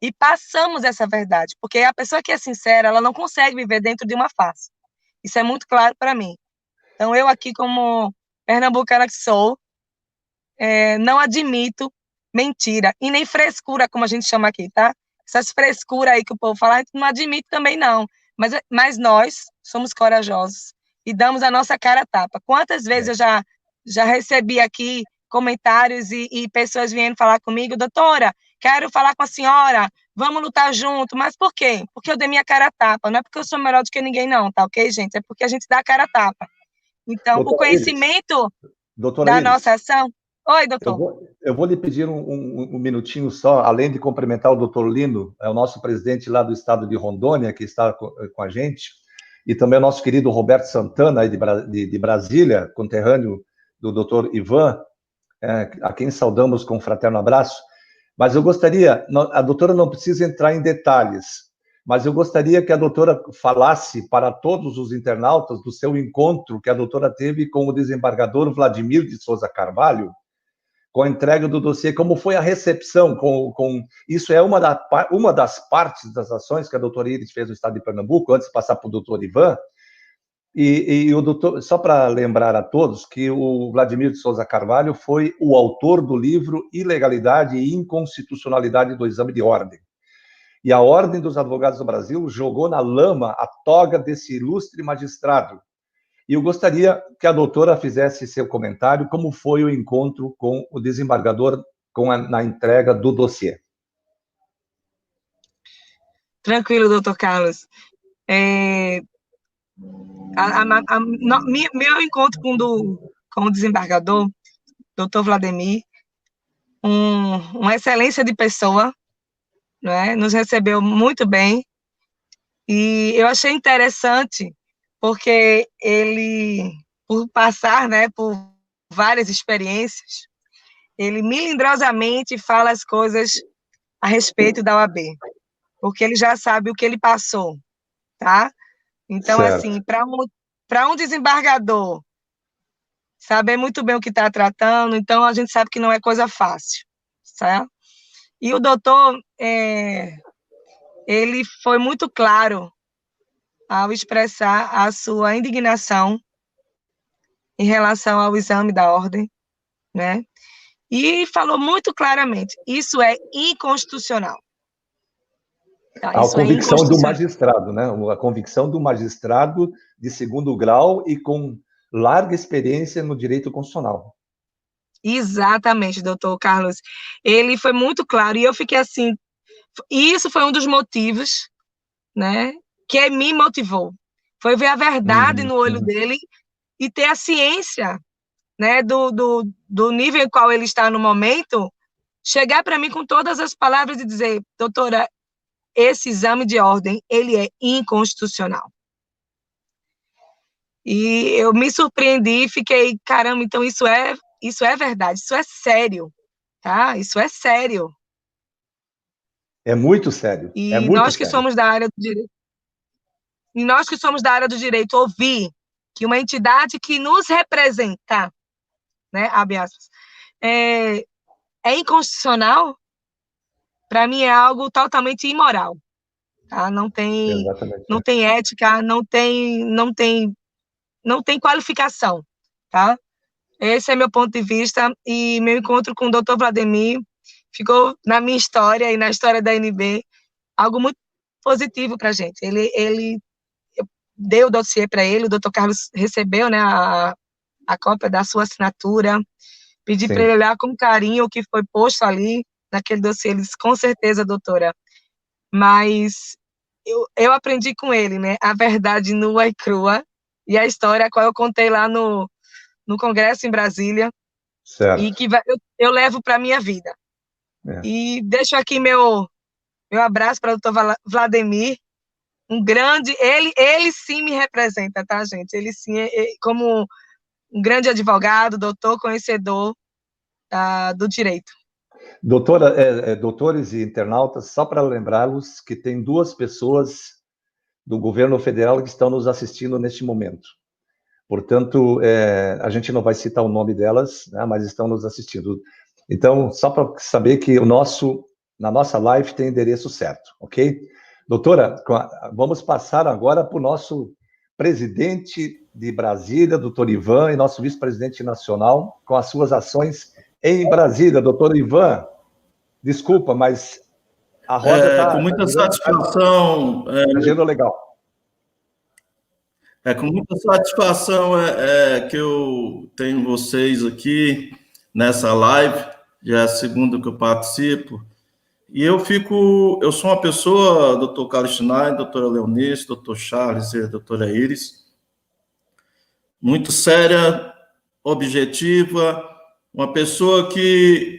e passamos essa verdade, porque a pessoa que é sincera, ela não consegue viver dentro de uma farsa. Isso é muito claro para mim. Então, eu aqui, como pernambucana que sou, não admito mentira e nem frescura, como a gente chama aqui, tá? Essas frescuras aí que o povo fala, a gente não admite também, não. Mas nós somos corajosos e damos a nossa cara a tapa. Quantas vezes eu já recebi aqui comentários e pessoas vindo falar comigo, doutora, quero falar com a senhora, vamos lutar junto. Mas por quê? Porque eu dei minha cara a tapa. Não é porque eu sou melhor do que ninguém, não, tá ok, gente? É porque a gente dá a cara a tapa. Então, Doutora o conhecimento Doutora da Iris, nossa ação... Oi, doutor. eu vou lhe pedir um minutinho só, além de cumprimentar o doutor Lino, é o nosso presidente lá do estado de Rondônia, que está com a gente, e também o nosso querido Roberto Santana, aí de Brasília, conterrâneo do doutor Ivan, a quem saudamos com um fraterno abraço. Mas eu gostaria, a doutora não precisa entrar em detalhes, mas eu gostaria que a doutora falasse para todos os internautas do seu encontro que a doutora teve com o desembargador Vladimir de Souza Carvalho, com a entrega do dossiê, como foi a recepção, isso é uma das partes das ações que a doutora Iris fez no estado de Pernambuco, antes de passar para o doutor Ivan, e o doutor, só para lembrar a todos que o Vladimir de Souza Carvalho foi o autor do livro Ilegalidade e Inconstitucionalidade do Exame de Ordem. E a Ordem dos Advogados do Brasil jogou na lama a toga desse ilustre magistrado. E eu gostaria que a doutora fizesse seu comentário, como foi o encontro com o desembargador na entrega do dossiê. Tranquilo, doutor Carlos. Meu encontro com o desembargador, doutor Vladimir, uma excelência de pessoa, né? Nos recebeu muito bem, e eu achei interessante, porque ele, por passar, né, por várias experiências, ele melindrosamente fala as coisas a respeito da OAB, porque ele já sabe o que ele passou, tá? Então, certo. Assim, para um desembargador saber muito bem o que está tratando, então a gente sabe que não é coisa fácil, certo? E o doutor, ele foi muito claro ao expressar a sua indignação em relação ao exame da ordem, né? E falou muito claramente, isso é inconstitucional. Tá, a convicção do magistrado, né? A convicção do magistrado de segundo grau e com larga experiência no direito constitucional. Exatamente, doutor Carlos. Ele foi muito claro, e eu fiquei assim, isso foi um dos motivos, né, que me motivou. Foi ver a verdade no olho dele e ter a ciência, né, do nível em qual ele está no momento, chegar para mim com todas as palavras e dizer, doutora, esse exame de ordem, ele é inconstitucional. E eu me surpreendi e fiquei, caramba, então isso é verdade, isso é sério, tá? Isso é sério. É muito sério. E é muito nós que sério. somos da área do direito, ouvir que uma entidade que nos representa, né, abre aspas, é inconstitucional, para mim é algo totalmente imoral, tá? Não tem ética, não tem qualificação, tá? Esse é meu ponto de vista, e meu encontro com o doutor Vladimir ficou na minha história e na história da ANB algo muito positivo para a gente. Ele deu o dossiê para ele, o doutor Carlos recebeu, né, a cópia da sua assinatura, pedi para ele olhar com carinho o que foi posto ali, naquele dossiê. Ele disse, com certeza, doutora, mas eu aprendi com ele, né, a verdade nua e crua, e a história a qual eu contei lá no Congresso em Brasília, Certo. e que eu levo para a minha vida. E deixo aqui meu abraço para o doutor Vladimir, um grande, ele sim me representa, tá, gente? Ele sim, como um grande advogado, doutor, conhecedor do direito. Doutora, doutores e internautas, só para lembrá-los que tem 2 pessoas do governo federal que estão nos assistindo neste momento. Portanto, a gente não vai citar o nome delas, né, mas estão nos assistindo. Então, só para saber que na nossa live tem endereço certo, ok? Doutora, vamos passar agora para o nosso presidente de Brasília, doutor Ivan, e nosso vice-presidente nacional, com as suas ações em Brasília. Doutor Ivan, desculpa, mas a roda está... Com muita satisfação... Está girando legal. Com muita satisfação que eu tenho vocês aqui nessa live, já é a segunda que eu participo, e eu sou uma pessoa, doutor Carlos Schneider, doutora Leonice, doutor Charles e doutora Iris, muito séria, objetiva, uma pessoa que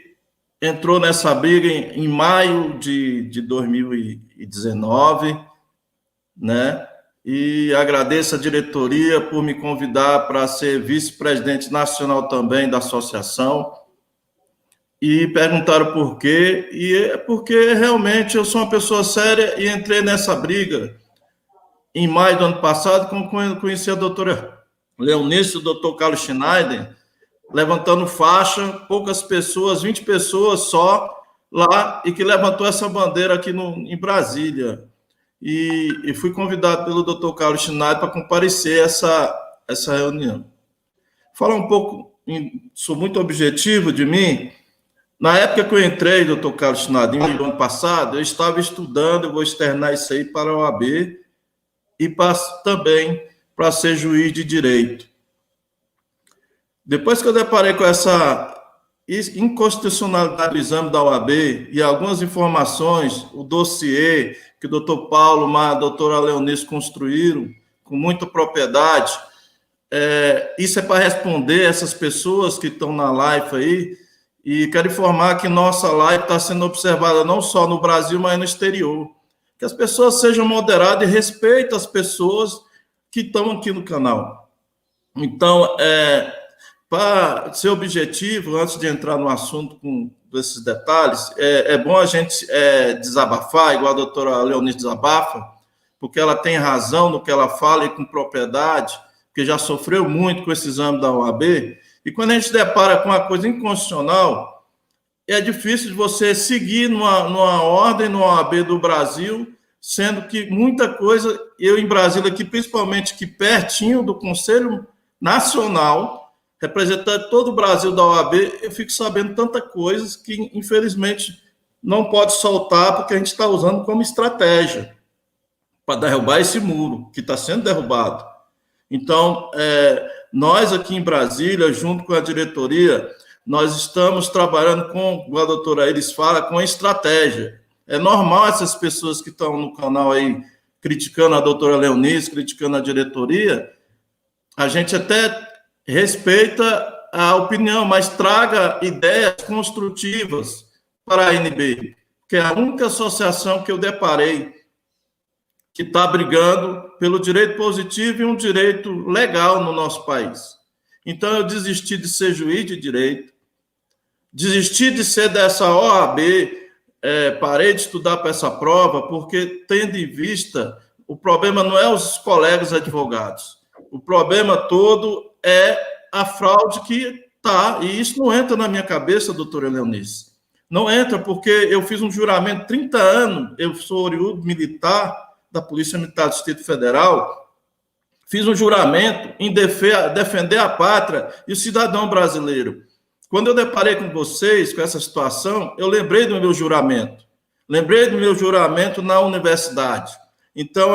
entrou nessa briga em maio de 2019, né? E agradeço a diretoria por me convidar para ser vice-presidente nacional também da associação. E perguntaram por quê, e é porque realmente eu sou uma pessoa séria e entrei nessa briga em maio do ano passado, quando conheci a doutora Leonice, o doutor Carlos Schneider, levantando faixa, poucas pessoas, 20 pessoas só lá, e que levantou essa bandeira aqui em Brasília. E fui convidado pelo doutor Carlos Schneider para comparecer a essa reunião. Falar um pouco, sou muito objetivo de mim. Na época que eu entrei, doutor Carlos Schneider, no ano passado, eu estava estudando, eu vou externar isso aí para a OAB e também para ser juiz de direito. Depois que eu deparei com essa inconstitucionalidade do exame da OAB e algumas informações, o dossiê que o doutor Paulo, a doutora Leonice construíram com muita propriedade, isso é para responder essas pessoas que estão na live aí, e quero informar que nossa live está sendo observada não só no Brasil, mas no exterior. Que as pessoas sejam moderadas e respeitem as pessoas que estão aqui no canal. Então, para ser objetivo, antes de entrar no assunto com esses detalhes, é bom a gente desabafar, igual a doutora Leonice desabafa, porque ela tem razão no que ela fala e com propriedade, porque já sofreu muito com esse exame da OAB, e quando a gente se depara com uma coisa inconstitucional, é difícil de você seguir numa ordem, no OAB do Brasil, sendo que muita coisa, eu em Brasília aqui, principalmente aqui pertinho do Conselho Nacional, representando todo o Brasil da OAB, eu fico sabendo tanta coisas que, infelizmente, não pode soltar, porque a gente está usando como estratégia para derrubar esse muro, que está sendo derrubado. Então, nós aqui em Brasília, junto com a diretoria, nós estamos trabalhando como a doutora Iris fala, com estratégia. É normal essas pessoas que estão no canal aí criticando a doutora Leonice, criticando a diretoria, a gente até respeita a opinião, mas traga ideias construtivas para a ANB, que é a única associação que eu deparei que está brigando pelo direito positivo e um direito legal no nosso país. Então, eu desisti de ser juiz de direito, desisti de ser dessa OAB, parei de estudar para essa prova, porque, tendo em vista, o problema não é os colegas advogados, o problema todo é a fraude que está, e isso não entra na minha cabeça, doutora Leonice. Não entra, porque eu fiz um juramento 30 anos, eu sou oriundo militar da Polícia Militar do Distrito Federal, fiz um juramento em defender a pátria e o cidadão brasileiro. Quando eu deparei com vocês, com essa situação, eu lembrei do meu juramento. Lembrei do meu juramento na universidade. Então,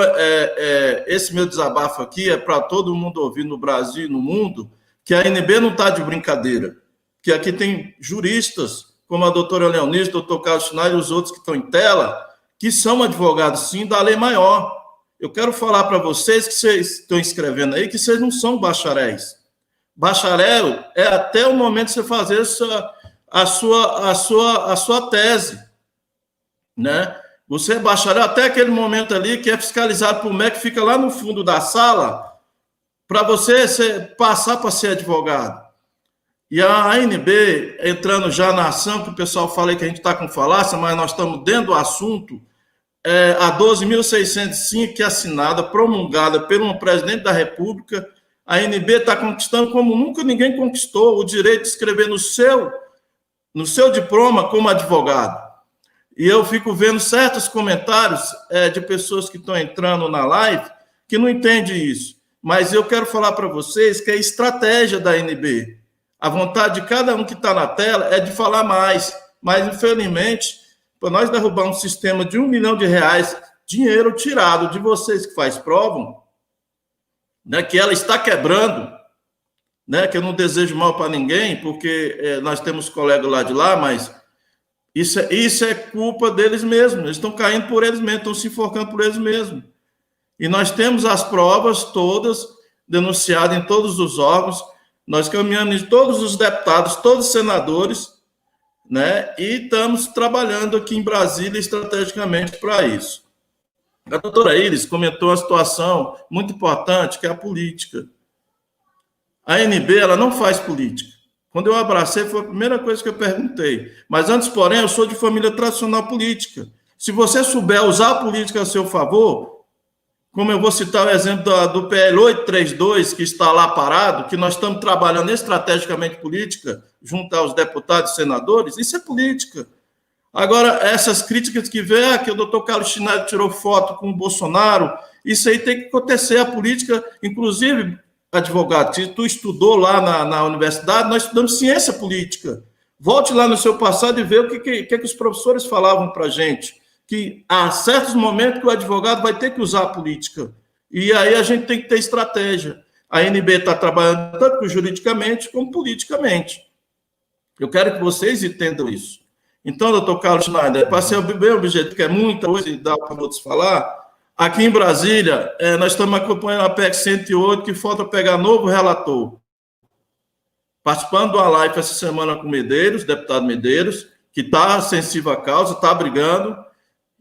esse meu desabafo aqui é para todo mundo ouvir no Brasil e no mundo que a ANB não está de brincadeira, que aqui tem juristas como a doutora Leonice, o doutor Carlos Schneider e os outros que estão em tela, que são advogados, sim, da lei maior. Eu quero falar para vocês que vocês estão escrevendo aí que vocês não são bacharéis. Bacharel é até o momento de você fazer a sua tese, né? Você é bacharel até aquele momento ali que é fiscalizado por MEC, que fica lá no fundo da sala, para você passar para ser advogado. E a ANB, entrando já na ação, que o pessoal fala aí que a gente está com falácia, mas nós estamos dentro do assunto, a 12.605, que é assinada, promulgada pelo presidente da República, a ANB está conquistando como nunca ninguém conquistou o direito de escrever no seu diploma como advogado. E eu fico vendo certos comentários de pessoas que estão entrando na live que não entendem isso. Mas eu quero falar para vocês que é estratégia da ANB. A vontade de cada um que está na tela é de falar mais. Mas, infelizmente, para nós derrubar um sistema de R$1 milhão, dinheiro tirado de vocês que faz prova, né, que ela está quebrando, né, que eu não desejo mal para ninguém, porque nós temos colegas lá de lá, mas isso é culpa deles mesmos. Eles estão caindo por eles mesmos, estão se enforcando por eles mesmos. E nós temos as provas todas denunciadas em todos os órgãos, nós caminhamos em todos os deputados, todos os senadores, né, e estamos trabalhando aqui em Brasília estrategicamente para isso. A doutora Iris comentou uma situação muito importante, que é a política. A ANB, ela não faz política. Quando eu abracei, foi a primeira coisa que eu perguntei. Mas antes, porém, eu sou de família tradicional política. Se você souber usar a política a seu favor, como eu vou citar o exemplo do PL 832, que está lá parado, que nós estamos trabalhando estrategicamente política, junto aos deputados e senadores, isso é política. Agora, essas críticas que vê, que o doutor Carlos Schneider tirou foto com o Bolsonaro, isso aí tem que acontecer, a política, inclusive, advogado, se tu estudou lá na universidade, nós estudamos ciência política. Volte lá no seu passado e vê o que os professores falavam para a gente, que há certos momentos que o advogado vai ter que usar a política. E aí a gente tem que ter estratégia. A ANB está trabalhando tanto juridicamente como politicamente. Eu quero que vocês entendam isso. Então, doutor Carlos Schneider, para ser bem objetivo, que é muita coisa e dá para outros falar, aqui em Brasília, nós estamos acompanhando a PEC 108, que falta pegar novo relator. Participando de uma live essa semana com o Medeiros, deputado Medeiros, que está sensível à causa, está brigando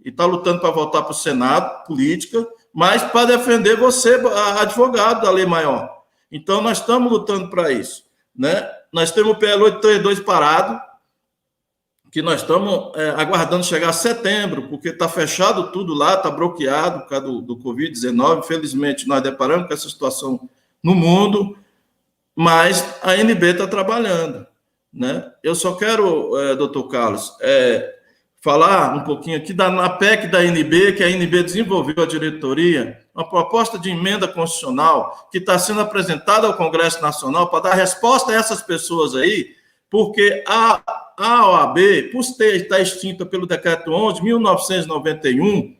e está lutando para voltar para o Senado, política, mas para defender você, advogado da lei maior. Então, nós estamos lutando para isso, né? Nós temos o PL 832 parado, que nós estamos aguardando chegar a setembro, porque está fechado tudo lá, está bloqueado por causa do Covid-19. Infelizmente, nós deparamos com essa situação no mundo, mas a ANB está trabalhando, né? Eu só quero, doutor Carlos, falar um pouquinho aqui na PEC da ANB, que a ANB desenvolveu a diretoria, uma proposta de emenda constitucional que está sendo apresentada ao Congresso Nacional para dar resposta a essas pessoas aí, porque a OAB, por estar extinta pelo Decreto 11.1991,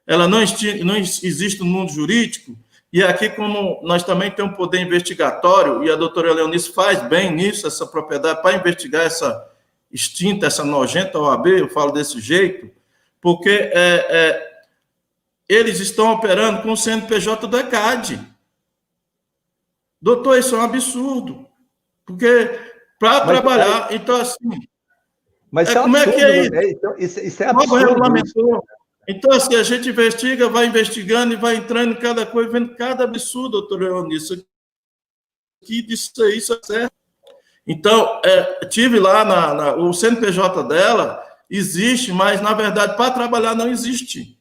ela não existe no mundo jurídico, e aqui, como nós também temos um poder investigatório, e a doutora Leonice faz bem nisso, essa propriedade, para investigar essa extinta, essa nojenta OAB, eu falo desse jeito, porque eles estão operando com o CNPJ do ECAD. Doutor, isso é um absurdo, porque para trabalhar, então assim... Mas como é que é isso? Isso é absurdo. Então, assim, a gente investiga, vai investigando e vai entrando em cada coisa, vendo cada absurdo, doutor Leonice, que disso aí, isso é certo. Então, tive lá, o CNPJ dela existe, mas, na verdade, para trabalhar não existe.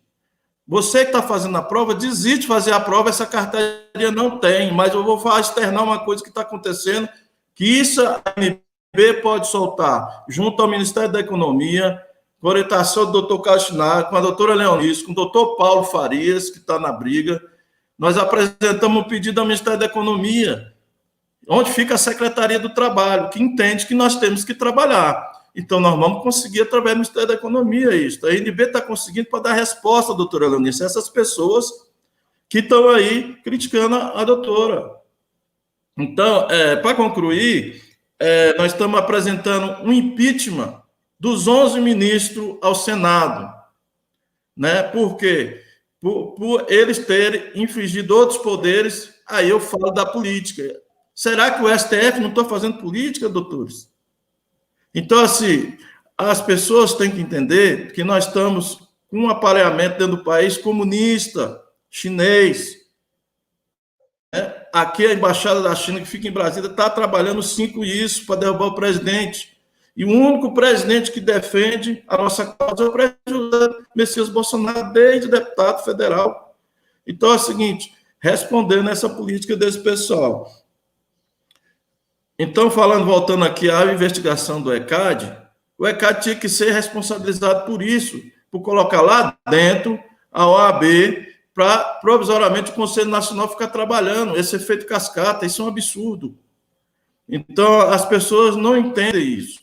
Você que está fazendo a prova, desiste de fazer a prova, essa carteirinha não tem, mas eu vou externar uma coisa que está acontecendo, que isso a ANB pode soltar, junto ao Ministério da Economia, com a orientação do doutor Carlos Schneider, com a doutora Leonice, com o doutor Paulo Farias, que está na briga. Nós apresentamos um pedido ao Ministério da Economia, onde fica a Secretaria do Trabalho, que entende que nós temos que trabalhar. Então, nós vamos conseguir, através do Ministério da Economia, isso. A ANB está conseguindo para dar resposta, doutora Leonice, a essas pessoas que estão aí criticando a doutora. Então, para concluir, nós estamos apresentando um impeachment dos 11 ministros ao Senado, né? Por quê? Por eles terem infringido outros poderes, aí eu falo da política. Será que o STF não está fazendo política, doutores? Então, assim, as pessoas têm que entender que nós estamos com um aparelhamento dentro do país comunista, chinês. Né? Aqui a Embaixada da China, que fica em Brasília, está trabalhando 5 isso para derrubar o presidente. E o único presidente que defende a nossa causa é o presidente Messias Bolsonaro, desde deputado federal. Então é o seguinte, respondendo essa política desse pessoal. Então, voltando aqui à investigação do ECAD, o ECAD tinha que ser responsabilizado por isso, por colocar lá dentro a OAB para, provisoriamente, o Conselho Nacional ficar trabalhando. Esse efeito cascata, isso é um absurdo. Então, as pessoas não entendem isso.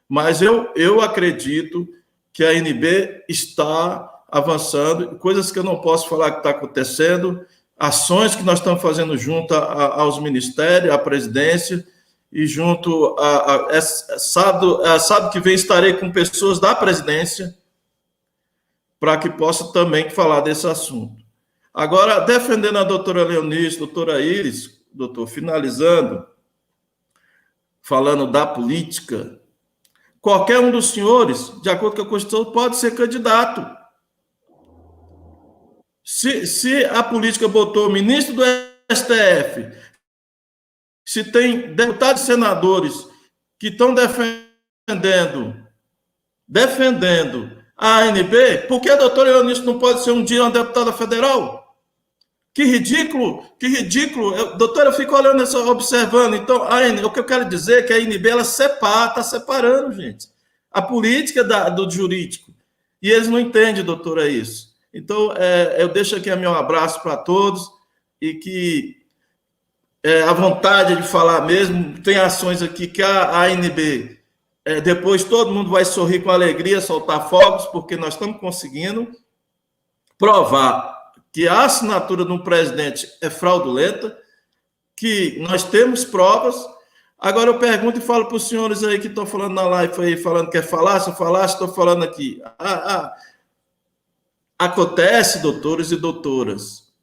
Mas eu acredito que a ANB está avançando, coisas que eu não posso falar que está acontecendo, ações que nós estamos fazendo junto aos ministérios, à presidência, e junto sábado que vem estarei com pessoas da presidência para que possa também falar desse assunto. Agora, defendendo a doutora Leonice, doutora Iris, doutor, finalizando, falando da política, qualquer um dos senhores, de acordo com a Constituição, pode ser candidato. Se a política botou o ministro do STF, se tem deputados e senadores que estão defendendo a ANB, por que a doutora Eunice não pode ser um dia uma deputada federal? Que ridículo, que ridículo. Doutora, eu fico olhando, observando. Então, o que eu quero dizer é que a ANB, ela está separando, gente, a política do jurídico. E eles não entendem, doutora, isso. Então, eu deixo aqui meu abraço para todos e que a vontade de falar mesmo, tem ações aqui que a ANB, depois todo mundo vai sorrir com alegria, soltar fogos, porque nós estamos conseguindo provar que a assinatura de um presidente é fraudulenta, que nós temos provas. Agora eu pergunto e falo para os senhores aí que estão falando na live aí, falando que é falácia, estou falando aqui. Acontece, doutores e doutoras,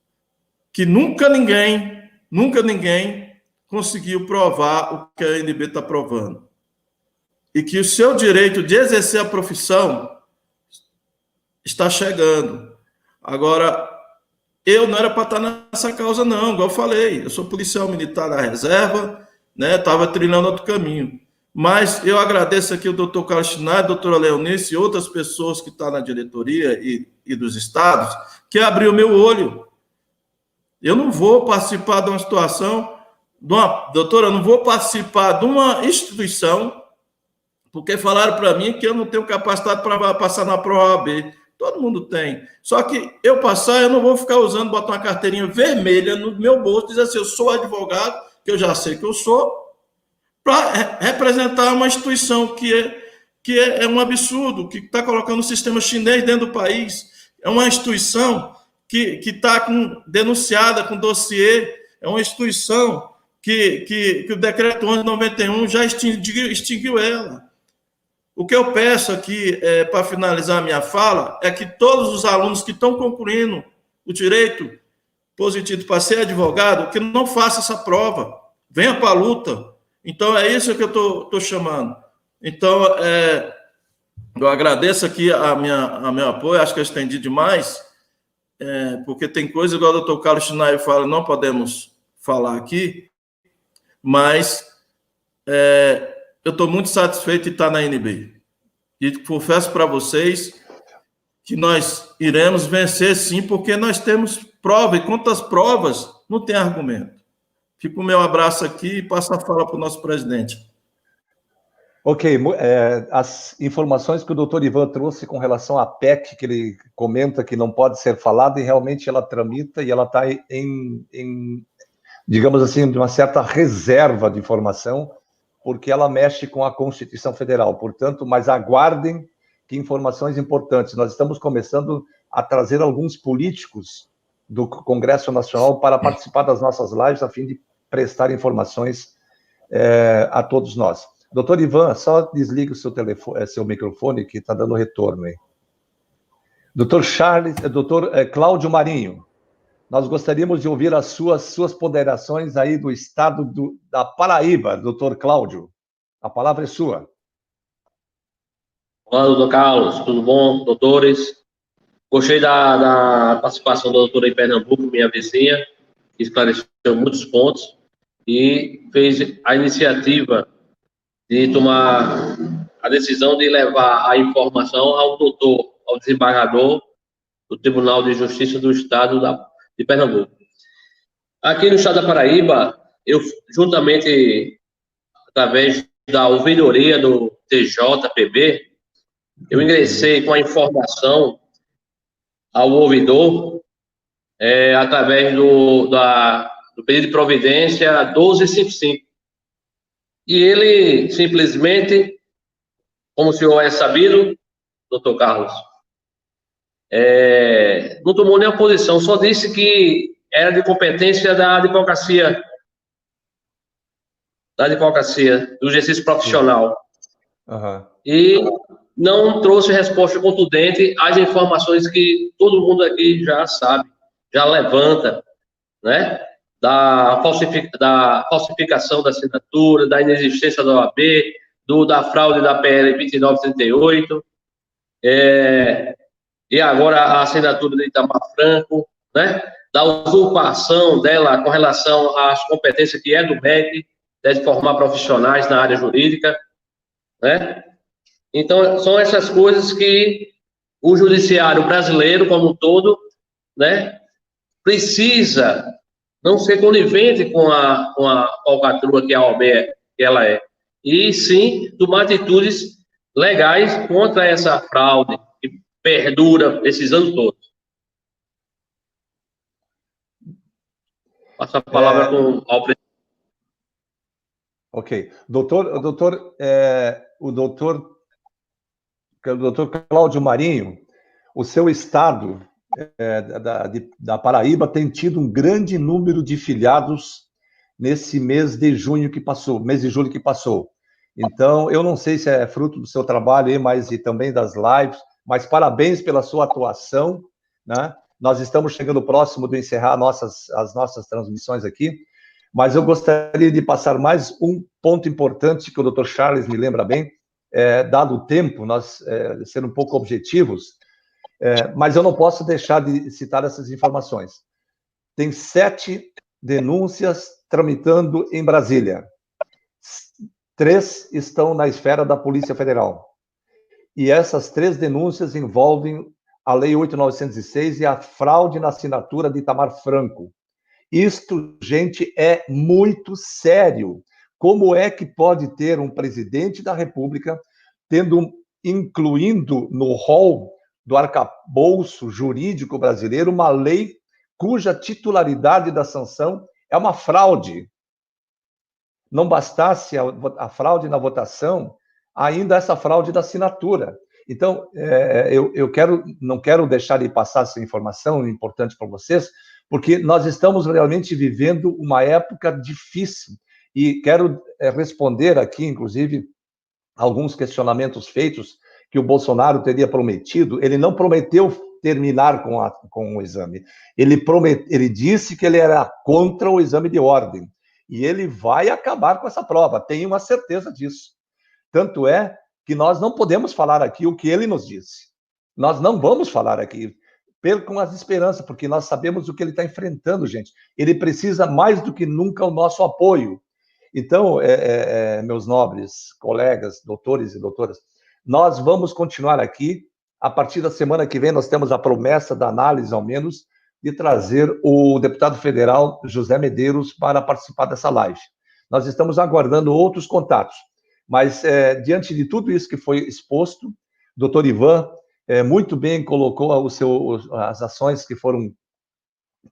que nunca ninguém conseguiu provar o que a ANB está provando. E que o seu direito de exercer a profissão está chegando. Agora, eu não era para estar nessa causa, não, igual eu falei. Eu sou policial militar da reserva, né? Estava trilhando outro caminho. Mas eu agradeço aqui o doutor Carlos Schneider, a doutora Leonice e outras pessoas que estão na diretoria e dos estados, que abriu meu olho. Eu não vou participar de uma situação, doutora, eu não vou participar de uma instituição, porque falaram para mim que eu não tenho capacidade para passar na prova OAB. Todo mundo tem. Só que eu passar, eu não vou ficar botar uma carteirinha vermelha no meu bolso, dizer assim, eu sou advogado, que eu já sei que eu sou, para representar uma instituição que é um absurdo, que está colocando o sistema chinês dentro do país. É uma instituição que está denunciada com dossiê, é uma instituição que o decreto 1191 já extinguiu ela. O que eu peço aqui, para finalizar a minha fala, é que todos os alunos que estão concluindo o direito positivo para ser advogado, que não façam essa prova, venha para a luta. Então, é isso que eu estou chamando. Então, eu agradeço aqui meu apoio, acho que eu estendi demais, porque tem coisa, igual o doutor Carlos Schneider fala, não podemos falar aqui, mas eu estou muito satisfeito de estar na ANB. E confesso para vocês que nós iremos vencer, sim, porque nós temos prova, e quantas provas, não tem argumento. Fico o meu abraço aqui e passo a fala para o nosso presidente. Ok, as informações que o doutor Ivan trouxe com relação à PEC, que ele comenta que não pode ser falada, e realmente ela tramita e ela está digamos assim, de uma certa reserva de informação, porque ela mexe com a Constituição Federal. Portanto, mas aguardem que informações importantes. Nós estamos começando a trazer alguns políticos do Congresso Nacional para participar das nossas lives, a fim de prestar informações a todos nós. Doutor Ivan, só desliga o seu telefone, seu microfone, que está dando retorno aí. Doutor Charles, doutor Cláudio Marinho, nós gostaríamos de ouvir as suas ponderações aí do estado da Paraíba, doutor Cláudio. A palavra é sua. Olá, doutor Carlos, tudo bom, doutores? Gostei da participação da doutora em Pernambuco, minha vizinha, que esclareceu muitos pontos e fez a iniciativa de tomar a decisão de levar a informação ao doutor, ao desembargador do Tribunal de Justiça do Estado de Pernambuco. Aqui no estado da Paraíba, eu, juntamente, através da ouvidoria do TJPB, eu ingressei com a informação ao ouvidor através do pedido de providência 1255. E ele simplesmente, como o senhor é sabido, doutor Carlos, não tomou nenhuma posição, só disse que era de competência da advocacia, do exercício profissional. Uhum. E não trouxe resposta contundente às informações que todo mundo aqui já sabe, já levanta, né? Da falsificação da assinatura, da inexistência da OAB, da fraude da PL 2938, e agora a assinatura de Itamar Franco, né? Da usurpação dela com relação às competências que é do MEC, de formar profissionais na área jurídica, né? Então, são essas coisas que o judiciário brasileiro, como um todo, né, precisa não ser conivente com a falcatrua que a OAB que ela é, e sim tomar atitudes legais contra essa fraude que perdura esses anos todos. Passo a palavra ao presidente. Ok. O doutor Cláudio Marinho, o seu estado da Paraíba tem tido um grande número de filiados nesse mês de julho que passou. Então, eu não sei se é fruto do seu trabalho aí, mas e também das lives, mas parabéns pela sua atuação, né? Nós estamos chegando próximo de encerrar as nossas transmissões aqui, mas eu gostaria de passar mais um ponto importante que o Dr. Charles me lembra bem, dado o tempo, nós ser um pouco objetivos, mas eu não posso deixar de citar essas informações. Tem 7 denúncias tramitando em Brasília. 3 estão na esfera da Polícia Federal. E essas 3 denúncias envolvem a Lei 8.906 e a fraude na assinatura de Itamar Franco. Isto, gente, é muito sério. Como é que pode ter um presidente da República incluindo no rol do arcabouço jurídico brasileiro uma lei cuja titularidade da sanção é uma fraude? Não bastasse a fraude na votação, ainda essa fraude da assinatura. Então, não quero deixar de passar essa informação importante para vocês, porque nós estamos realmente vivendo uma época difícil. E quero responder aqui, inclusive, alguns questionamentos feitos que o Bolsonaro teria prometido. Ele não prometeu terminar com o exame. Ele disse que ele era contra o exame de ordem. E ele vai acabar com essa prova, tenho uma certeza disso. Tanto é que nós não podemos falar aqui o que ele nos disse. Nós não vamos falar aqui. Percam as esperanças, porque nós sabemos o que ele está enfrentando, gente. Ele precisa mais do que nunca o nosso apoio. Então, meus nobres colegas, doutores e doutoras, nós vamos continuar aqui. A partir da semana que vem, nós temos a promessa da análise, ao menos, de trazer o deputado federal José Medeiros para participar dessa live. Nós estamos aguardando outros contatos, mas diante de tudo isso que foi exposto, doutor Ivan muito bem colocou as ações que foram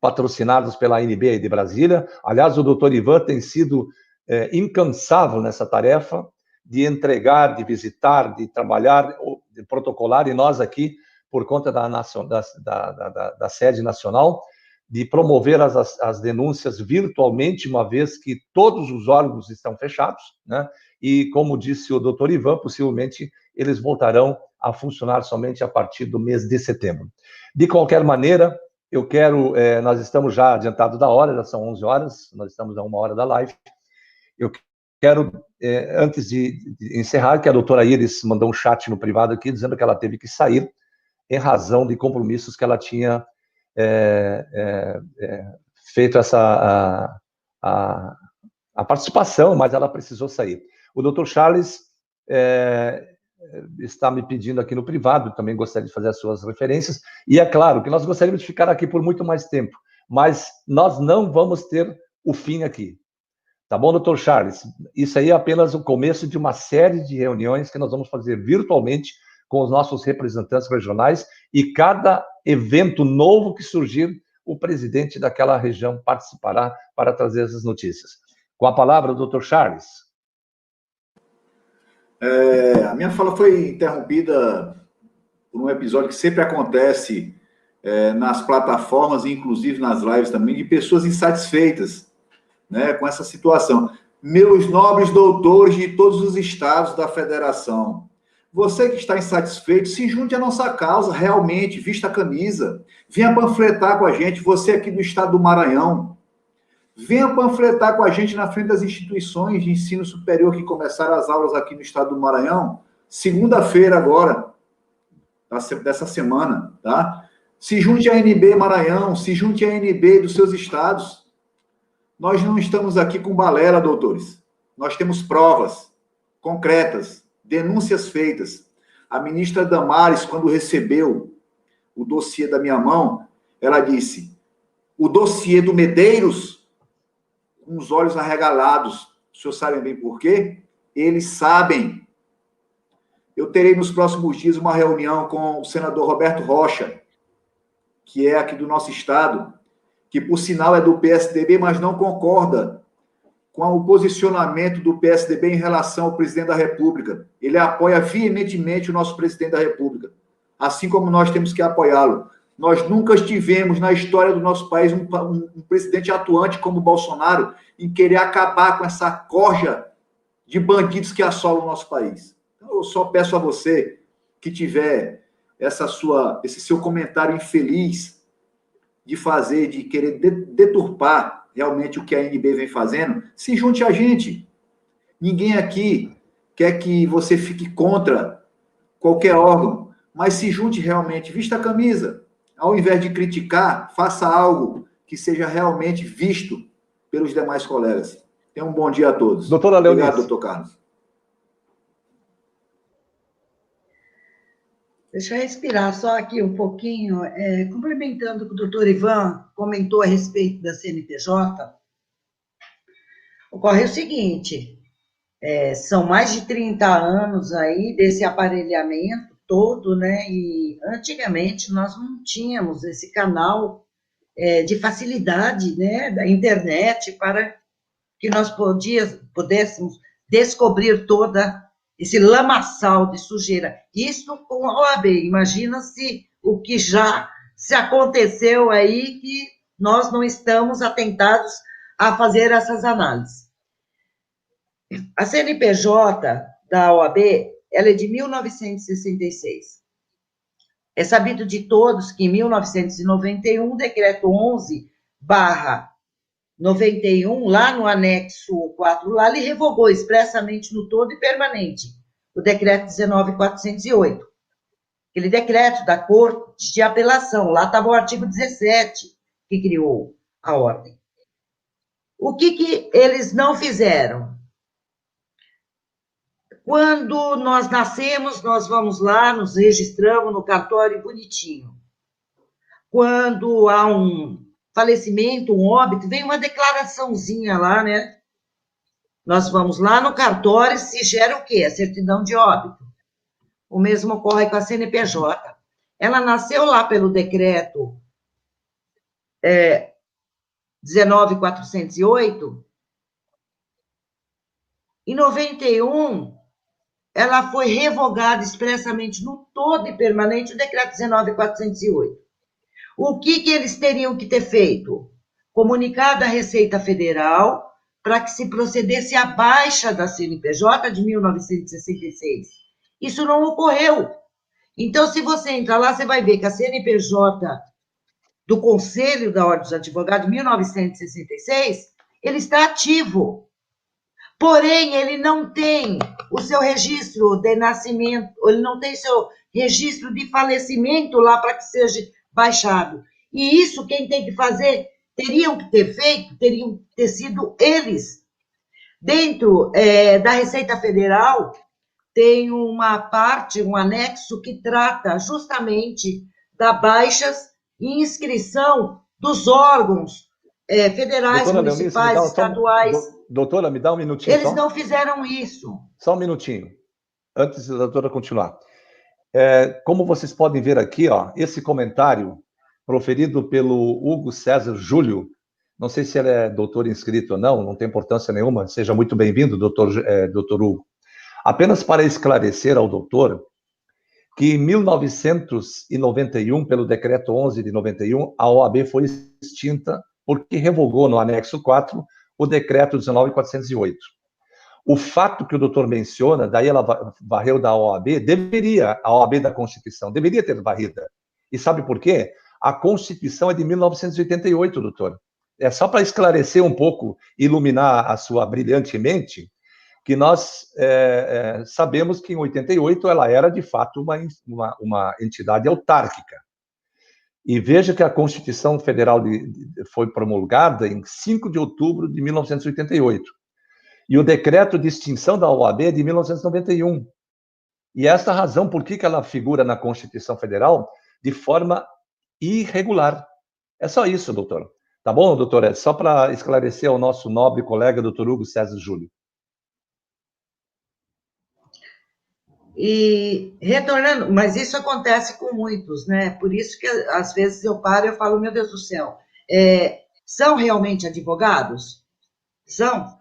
patrocinadas pela ANB de Brasília. Aliás, o doutor Ivan tem sido incansável nessa tarefa de entregar, de visitar, de trabalhar, de protocolar, e nós aqui, por conta da sede nacional, de promover as denúncias virtualmente, uma vez que todos os órgãos estão fechados, né? e, como disse o doutor Ivan, possivelmente eles voltarão a funcionar somente a partir do mês de setembro. De qualquer maneira, eu quero, nós estamos já adiantados da hora, já são 11 horas, nós estamos a 1 hora da live. Eu quero, antes de encerrar, que a doutora Iris mandou um chat no privado aqui, dizendo que ela teve que sair em razão de compromissos que ela tinha feito a participação, mas ela precisou sair. O doutor Charles está me pedindo aqui no privado, também gostaria de fazer as suas referências, e é claro que nós gostaríamos de ficar aqui por muito mais tempo, mas nós não vamos ter o fim aqui. Tá bom, doutor Charles? Isso aí é apenas o começo de uma série de reuniões que nós vamos fazer virtualmente com os nossos representantes regionais, e cada evento novo que surgir, o presidente daquela região participará para trazer essas notícias. Com a palavra, doutor Charles. A minha fala foi interrompida por um episódio que sempre acontece nas plataformas, inclusive nas lives também, de pessoas insatisfeitas, né, com essa situação. Meus nobres doutores de todos os estados da federação, você que está insatisfeito, se junte à nossa causa, realmente, vista a camisa, venha panfletar com a gente, você aqui do estado do Maranhão, venha panfletar com a gente na frente das instituições de ensino superior que começaram as aulas aqui no estado do Maranhão, segunda-feira agora, dessa semana, tá? Se junte à NB Maranhão, se junte à NB dos seus estados. Nós não estamos aqui com balela, doutores. Nós temos provas concretas, denúncias feitas. A ministra Damares, quando recebeu o dossiê da minha mão, ela disse, o dossiê do Medeiros, com os olhos arregalados. Os senhores sabem bem por quê? Eles sabem. Eu terei nos próximos dias uma reunião com o senador Roberto Rocha, que é aqui do nosso estado, que, por sinal, é do PSDB, mas não concorda com o posicionamento do PSDB em relação ao presidente da República. Ele apoia veementemente o nosso presidente da República, assim como nós temos que apoiá-lo. Nós nunca tivemos na história do nosso país um presidente atuante como o Bolsonaro em querer acabar com essa corja de bandidos que assolam o nosso país. Então, eu só peço a você que tiver esse seu comentário infeliz de querer deturpar realmente o que a NB vem fazendo, se junte a gente. Ninguém aqui quer que você fique contra qualquer órgão, mas se junte realmente, vista a camisa. Ao invés de criticar, faça algo que seja realmente visto pelos demais colegas. Tenha um bom dia a todos. Doutora Leonice. Obrigado, doutor Carlos. Deixa eu respirar só aqui um pouquinho, complementando o que o doutor Ivan comentou a respeito da CNPJ. Ocorre o seguinte, são mais de 30 anos aí desse aparelhamento todo, né? E antigamente nós não tínhamos esse canal de facilidade, né, da internet para que nós pudéssemos descobrir toda esse lamaçal de sujeira. Isso com a OAB. Imagina-se o que já se aconteceu aí, que nós não estamos atentados a fazer essas análises. A CNPJ da OAB, ela é de 1966. É sabido de todos que em 1991, o decreto 11/91, lá no anexo 4, lá ele revogou expressamente no todo e permanente o decreto 19.408, aquele decreto da Corte de Apelação. Lá estava o artigo 17, que criou a ordem. O que eles não fizeram? Quando nós nascemos, nós vamos lá, nos registramos no cartório bonitinho. Quando há um falecimento, um óbito, vem uma declaraçãozinha lá, né? Nós vamos lá no cartório, se gera o quê? A certidão de óbito. O mesmo ocorre com a CNPJ. Ela nasceu lá pelo decreto 19.408. Em 91, ela foi revogada expressamente no todo e permanente o decreto 19.408. O que eles teriam que ter feito? Comunicado à Receita Federal para que se procedesse à baixa da CNPJ de 1966. Isso não ocorreu. Então, se você entrar lá, você vai ver que a CNPJ do Conselho da Ordem dos Advogados, de 1966, ele está ativo. Porém, ele não tem o seu registro de nascimento, ele não tem seu registro de falecimento lá para que seja baixado. E isso, quem tem que fazer, teriam que ter feito, teriam que ter sido eles. Dentro da Receita Federal, tem uma parte, um anexo, que trata justamente da baixas e inscrição dos órgãos federais, doutora municipais, Leonice, estaduais. Doutora, me dá um minutinho Eles só. não fizeram isso. Só um minutinho, antes da doutora continuar. Como vocês podem ver aqui, ó, esse comentário proferido pelo Hugo César Júlio, não sei se ele é doutor inscrito ou não tem importância nenhuma, seja muito bem-vindo, doutor Hugo. Apenas para esclarecer ao doutor que em 1991, pelo decreto 11 de 91, a OAB foi extinta porque revogou no anexo 4 o decreto 19.408. O fato que o doutor menciona, daí ela varreu da OAB, a OAB da Constituição, deveria ter varrida. E sabe por quê? A Constituição é de 1988, doutor. É só para esclarecer um pouco, iluminar a sua brilhante mente, que nós sabemos que em 88 ela era, de fato, uma entidade autárquica. E veja que a Constituição Federal foi promulgada em 5 de outubro de 1988. E o decreto de extinção da OAB é de 1991. E essa é a razão por que ela figura na Constituição Federal de forma irregular. É só isso, doutor. Tá bom, doutor? É só para esclarecer ao nosso nobre colega, doutor Hugo César Júlio. E retornando, mas isso acontece com muitos, né? Por isso que às vezes eu paro e falo, meu Deus do céu, são realmente advogados? São?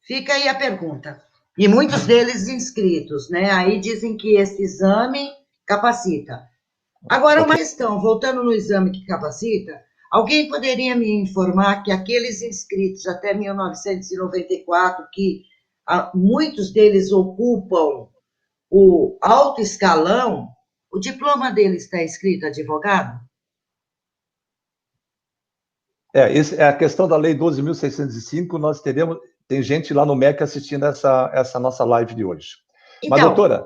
Fica aí a pergunta. E muitos deles inscritos, né? Aí dizem que esse exame capacita. Agora, uma questão, voltando no exame que capacita, alguém poderia me informar que aqueles inscritos até 1994, que muitos deles ocupam o alto escalão, o diploma dele está escrito advogado? É a questão da Lei 12.605, nós tem gente lá no MEC assistindo essa nossa live de hoje. Então, mas, doutora,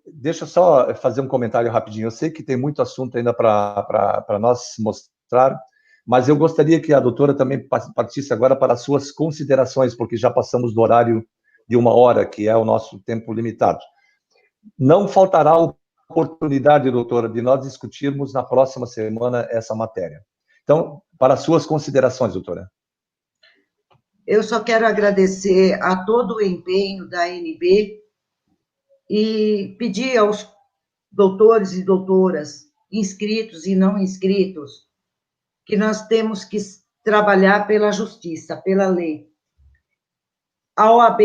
deixa eu só fazer um comentário rapidinho. Eu sei que tem muito assunto ainda para nós mostrar, mas eu gostaria que a doutora também partisse agora para as suas considerações, porque já passamos do horário de 1 hora, que é o nosso tempo limitado. Não faltará oportunidade, doutora, de nós discutirmos na próxima semana essa matéria. Então, para as suas considerações, doutora. Eu só quero agradecer a todo o empenho da ANB e pedir aos doutores e doutoras, inscritos e não inscritos, que nós temos que trabalhar pela justiça, pela lei. A OAB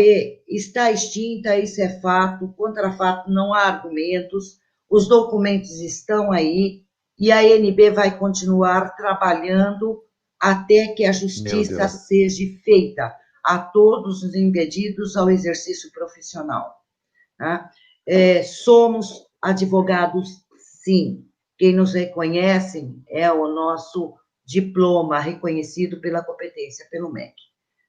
está extinta, isso é fato, contra fato não há argumentos, os documentos estão aí, e a ANB vai continuar trabalhando até que a justiça seja feita a todos os impedidos ao exercício profissional. Tá? Somos advogados, sim. Quem nos reconhece é o nosso diploma reconhecido pela competência, pelo MEC.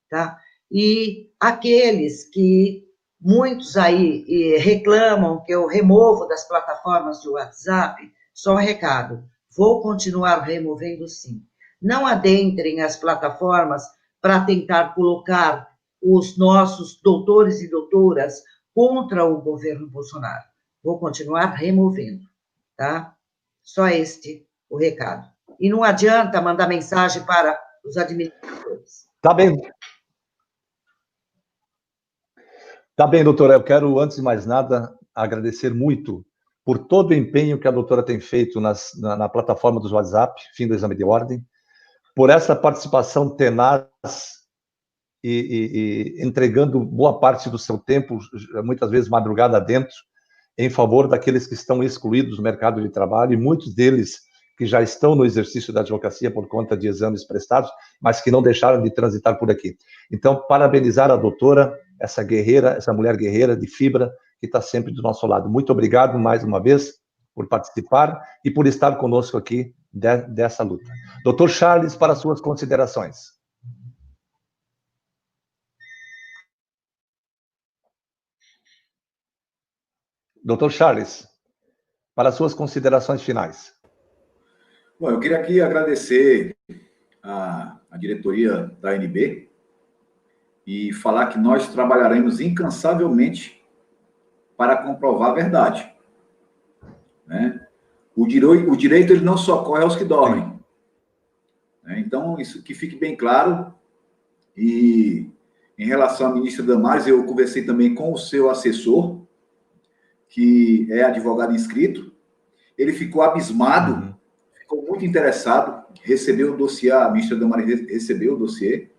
Tá? E aqueles que muitos aí reclamam que eu removo das plataformas de WhatsApp, só um recado, vou continuar removendo sim. Não adentrem as plataformas para tentar colocar os nossos doutores e doutoras contra o governo Bolsonaro. Vou continuar removendo, tá? Só este o recado. E não adianta mandar mensagem para os administradores. Tá bem. Tá bem, doutora. Eu quero, antes de mais nada, agradecer muito por todo o empenho que a doutora tem feito na plataforma dos WhatsApp, fim do exame de ordem, por essa participação tenaz e entregando boa parte do seu tempo, muitas vezes madrugada dentro, em favor daqueles que estão excluídos do mercado de trabalho, e muitos deles que já estão no exercício da advocacia por conta de exames prestados, mas que não deixaram de transitar por aqui. Então, parabenizar a doutora, essa guerreira, essa mulher guerreira de fibra, que está sempre do nosso lado. Muito obrigado mais uma vez por participar e por estar conosco aqui dessa luta. Doutor Charles, para suas considerações. Doutor Charles, para suas considerações finais. Bom, eu queria aqui agradecer a diretoria da ANB e falar que nós trabalharemos incansavelmente para comprovar a verdade. Né? O direito ele não socorre aos que dormem. Né? Então, isso que fique bem claro. E em relação à ministra Damares, eu conversei também com o seu assessor, que é advogado inscrito. Ele ficou abismado, ficou muito interessado, recebeu o dossiê, a ministra Damares recebeu o dossiê,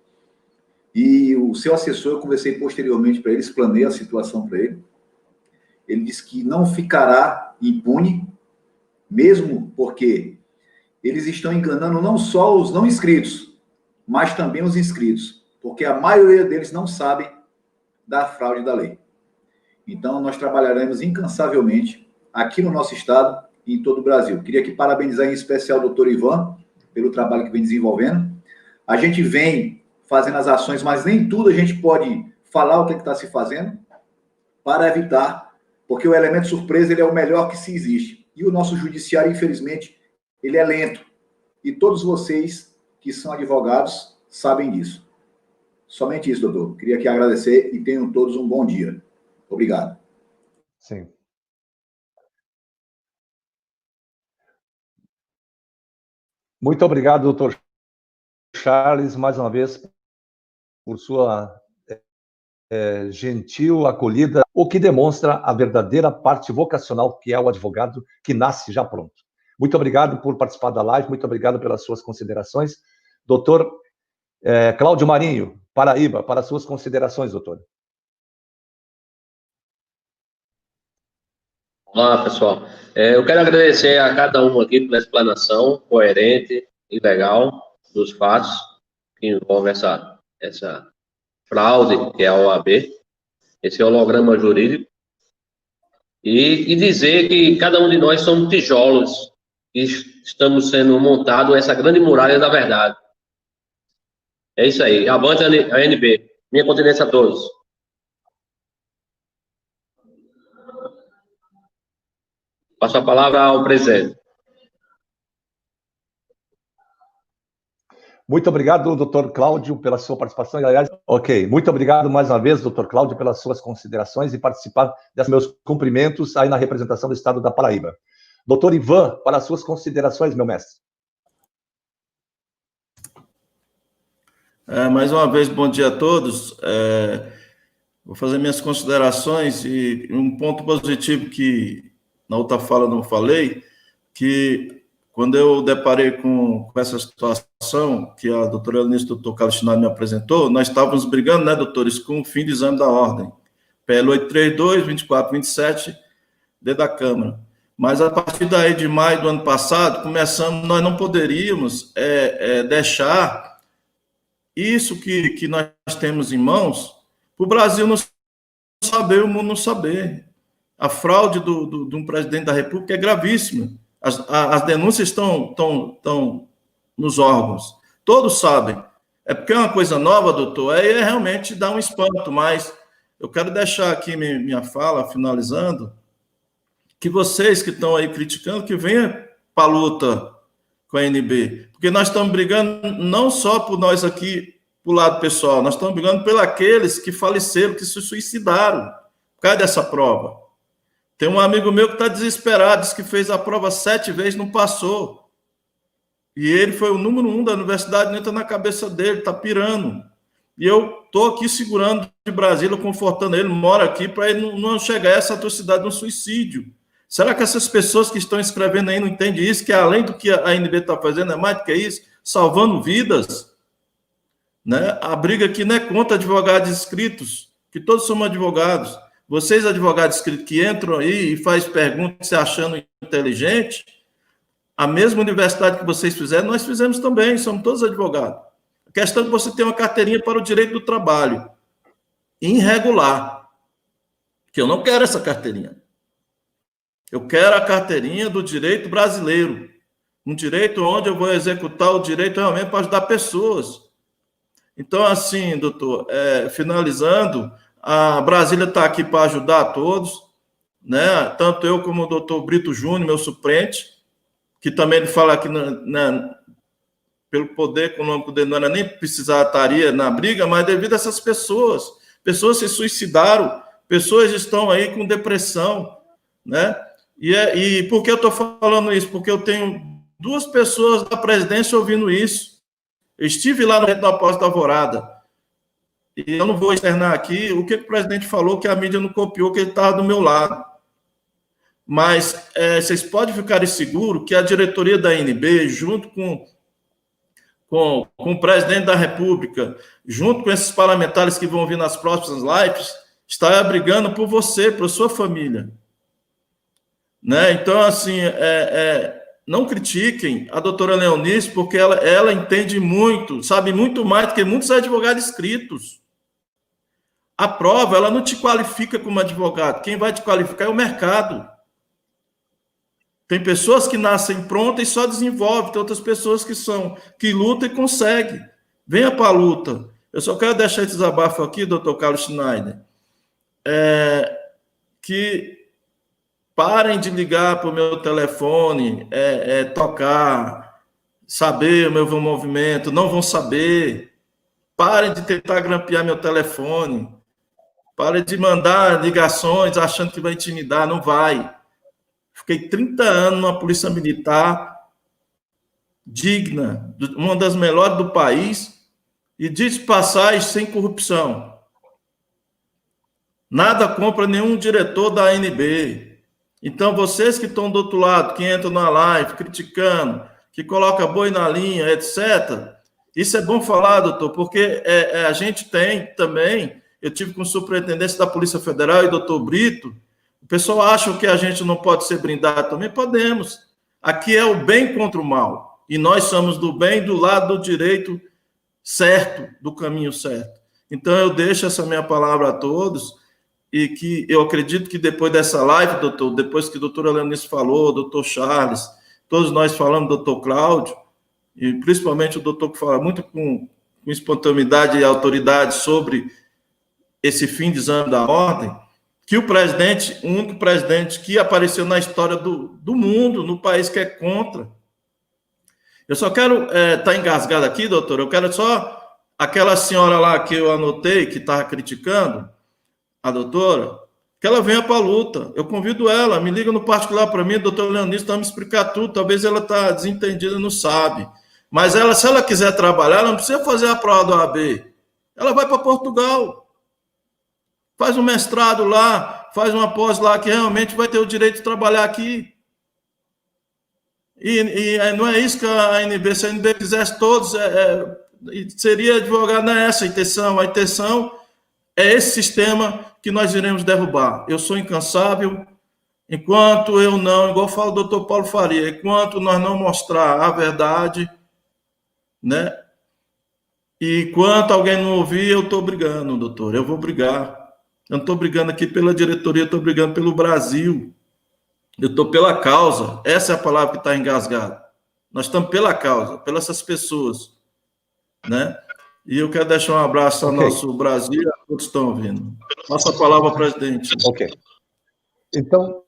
e o seu assessor, eu conversei posteriormente para ele, explanei a situação para ele. Ele disse que não ficará impune, mesmo porque eles estão enganando não só os não inscritos, mas também os inscritos, porque a maioria deles não sabem da fraude da lei. Então, nós trabalharemos incansavelmente aqui no nosso estado e em todo o Brasil. Queria aqui parabenizar em especial o doutor Ivan pelo trabalho que vem desenvolvendo. A gente vem fazendo as ações, mas nem tudo a gente pode falar o que está se fazendo para evitar, porque o elemento surpresa ele é o melhor que se existe. E o nosso judiciário, infelizmente, ele é lento. E todos vocês que são advogados sabem disso. Somente isso, doutor. Queria aqui agradecer e tenham todos um bom dia. Obrigado. Sim. Muito obrigado, doutor Charles, mais uma vez, por sua gentil acolhida, o que demonstra a verdadeira parte vocacional que é o advogado que nasce já pronto. Muito obrigado por participar da live, muito obrigado pelas suas considerações. Doutor Cláudio Marinho, Paraíba, para suas considerações, doutor. Olá, pessoal. Eu quero agradecer a cada um aqui pela explanação coerente e legal dos fatos que envolvem essa fraude, que é a OAB, esse holograma jurídico, e dizer que cada um de nós somos tijolos que estamos sendo montados essa grande muralha da verdade. É isso aí. Avante a ANB. Minha continência a todos. Passo a palavra ao presidente. Muito obrigado, doutor Cláudio, pela sua participação. Aliás, ok, muito obrigado mais uma vez, doutor Cláudio, pelas suas considerações e participar desses meus cumprimentos aí na representação do Estado da Paraíba. Doutor Ivan, para as suas considerações, meu mestre. Mais uma vez, bom dia a todos. Vou fazer minhas considerações e um ponto positivo que na outra fala não falei, que quando eu deparei com essa situação que a doutora Eunice e o doutor Carlos Schneider me apresentou, nós estávamos brigando, né, doutores, com o fim de exame da ordem. PL 832, 24, 27, dentro da Câmara. Mas a partir daí de maio do ano passado, começamos, nós não poderíamos deixar isso que nós temos em mãos para o Brasil não saber, o mundo não saber. A fraude de um presidente da República é gravíssima. As denúncias estão nos órgãos. Todos sabem. É porque é uma coisa nova, doutor, aí realmente dá um espanto, mas eu quero deixar aqui minha fala, finalizando, que vocês que estão aí criticando, que venham para a luta com a ANB, porque nós estamos brigando não só por nós aqui, para o lado pessoal, nós estamos brigando pelos aqueles que faleceram, que se suicidaram por causa dessa prova. Tem um amigo meu que está desesperado, disse que fez a prova 7 vezes, não passou. E ele foi o número 1 da universidade, não entra na cabeça dele, está pirando. E eu estou aqui segurando de Brasília, confortando ele, mora aqui, para ele não chegar a essa atrocidade de um suicídio. Será que essas pessoas que estão escrevendo aí não entendem isso? Que além do que a ANB está fazendo, é mais do que isso, salvando vidas. Né? A briga aqui não é contra advogados inscritos, que todos somos advogados. Vocês, advogados inscritos, que entram aí e fazem perguntas se achando inteligente, A mesma universidade que vocês fizeram, nós fizemos também, somos todos advogados. A questão é que você tem uma carteirinha para o direito do trabalho, irregular, que eu não quero essa carteirinha. Eu quero a carteirinha do direito brasileiro, um direito onde eu vou executar o direito realmente para ajudar pessoas. Então, assim, doutor, finalizando, a Brasília está aqui para ajudar a todos, né? Tanto eu como o doutor Brito Júnior, meu suplente, que também ele fala que pelo poder econômico dele não era nem estaria na briga, mas devido a essas pessoas se suicidaram, pessoas estão aí com depressão, né? E por que eu estou falando isso? Porque eu tenho 2 pessoas da presidência ouvindo isso. Eu estive lá no Apóstolo da Alvorada, e eu não vou externar aqui o que o presidente falou, que a mídia não copiou, que ele estava do meu lado. Mas vocês podem ficar seguros que a diretoria da ANB, junto com o presidente da República, junto com esses parlamentares que vão vir nas próximas lives, está brigando por você, por sua família. Né? Então, assim, não critiquem a doutora Leonice, porque ela entende muito, sabe muito mais do que muitos advogados inscritos. A prova, ela não te qualifica como advogado. Quem vai te qualificar é o mercado. Tem pessoas que nascem prontas e só desenvolvem, tem outras pessoas que lutam e conseguem. Venha para a luta. Eu só quero deixar esse desabafo aqui, doutor Carlos Schneider, que parem de ligar para o meu telefone, tocar, saber o meu movimento, não vão saber. Parem de tentar grampear meu telefone. Parem de mandar ligações achando que vai intimidar, não vai. Fiquei 30 anos numa polícia militar digna, uma das melhores do país, e diz passagem sem corrupção. Nada contra nenhum diretor da ANB. Então, vocês que estão do outro lado, que entram na live criticando, que colocam boi na linha, etc., isso é bom falar, doutor, porque a gente tem também, eu tive com o superintendente da Polícia Federal e doutor Brito, o pessoal acha que a gente não pode ser brindado, também podemos. Aqui é o bem contra o mal, e nós somos do bem do lado do direito certo, do caminho certo. Então, eu deixo essa minha palavra a todos, e que eu acredito que depois dessa live, doutor, depois que a doutora Leonice falou, o doutor Charles, todos nós falamos, doutor Cláudio, e principalmente o doutor que fala muito com espontaneidade e autoridade sobre esse fim de exame da ordem, que o presidente, o único presidente que apareceu na história do mundo, no país que é contra. Eu só quero estar engasgado aqui, doutor, eu quero só aquela senhora lá que eu anotei, que estava criticando a doutora, que ela venha para a luta. Eu convido ela, me liga no particular para mim, doutor Leonice, está me explicar tudo, talvez ela está desentendida, não sabe. Mas ela, se ela quiser trabalhar, ela não precisa fazer a prova do AB. Ela vai para Portugal. Faz um mestrado lá, faz uma pós lá, que realmente vai ter o direito de trabalhar aqui. E não é isso que a ANB, se a ANB quisesse todos, seria advogado, não é essa a intenção. A intenção é esse sistema que nós iremos derrubar. Eu sou incansável, enquanto eu não, igual fala o doutor Paulo Faria, enquanto nós não mostrar a verdade, né? E enquanto alguém não ouvir, eu estou brigando, doutor, eu vou brigar. Eu não estou brigando aqui pela diretoria, eu estou brigando pelo Brasil. Eu estou pela causa. Essa é a palavra que está engasgada. Nós estamos pela causa, pelas essas pessoas, né? E eu quero deixar um abraço ao nosso Brasil e a todos que estão ouvindo. Passa a palavra ao presidente. Ok. Então,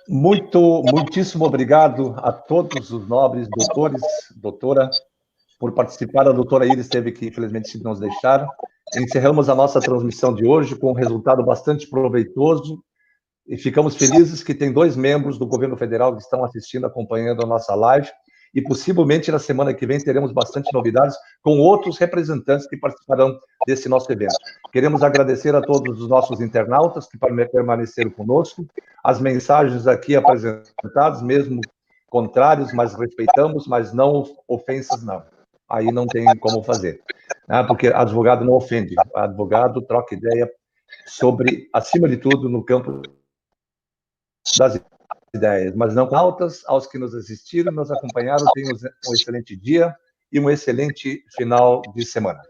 muitíssimo obrigado a todos os nobres doutores, doutora, por participar. A doutora Iris teve que, infelizmente, nos deixar. Encerramos a nossa transmissão de hoje com um resultado bastante proveitoso e ficamos felizes que tem 2 membros do governo federal que estão assistindo, acompanhando a nossa live, e possivelmente na semana que vem teremos bastante novidades com outros representantes que participarão desse nosso evento. Queremos agradecer a todos os nossos internautas que permaneceram conosco, as mensagens aqui apresentadas, mesmo contrários, mas respeitamos, mas não ofensas, não. Aí não tem como fazer, né? Porque advogado não ofende, advogado troca ideia sobre, acima de tudo, no campo das ideias, mas não pautas. Aos que nos assistiram, nos acompanharam, tenham um excelente dia e um excelente final de semana.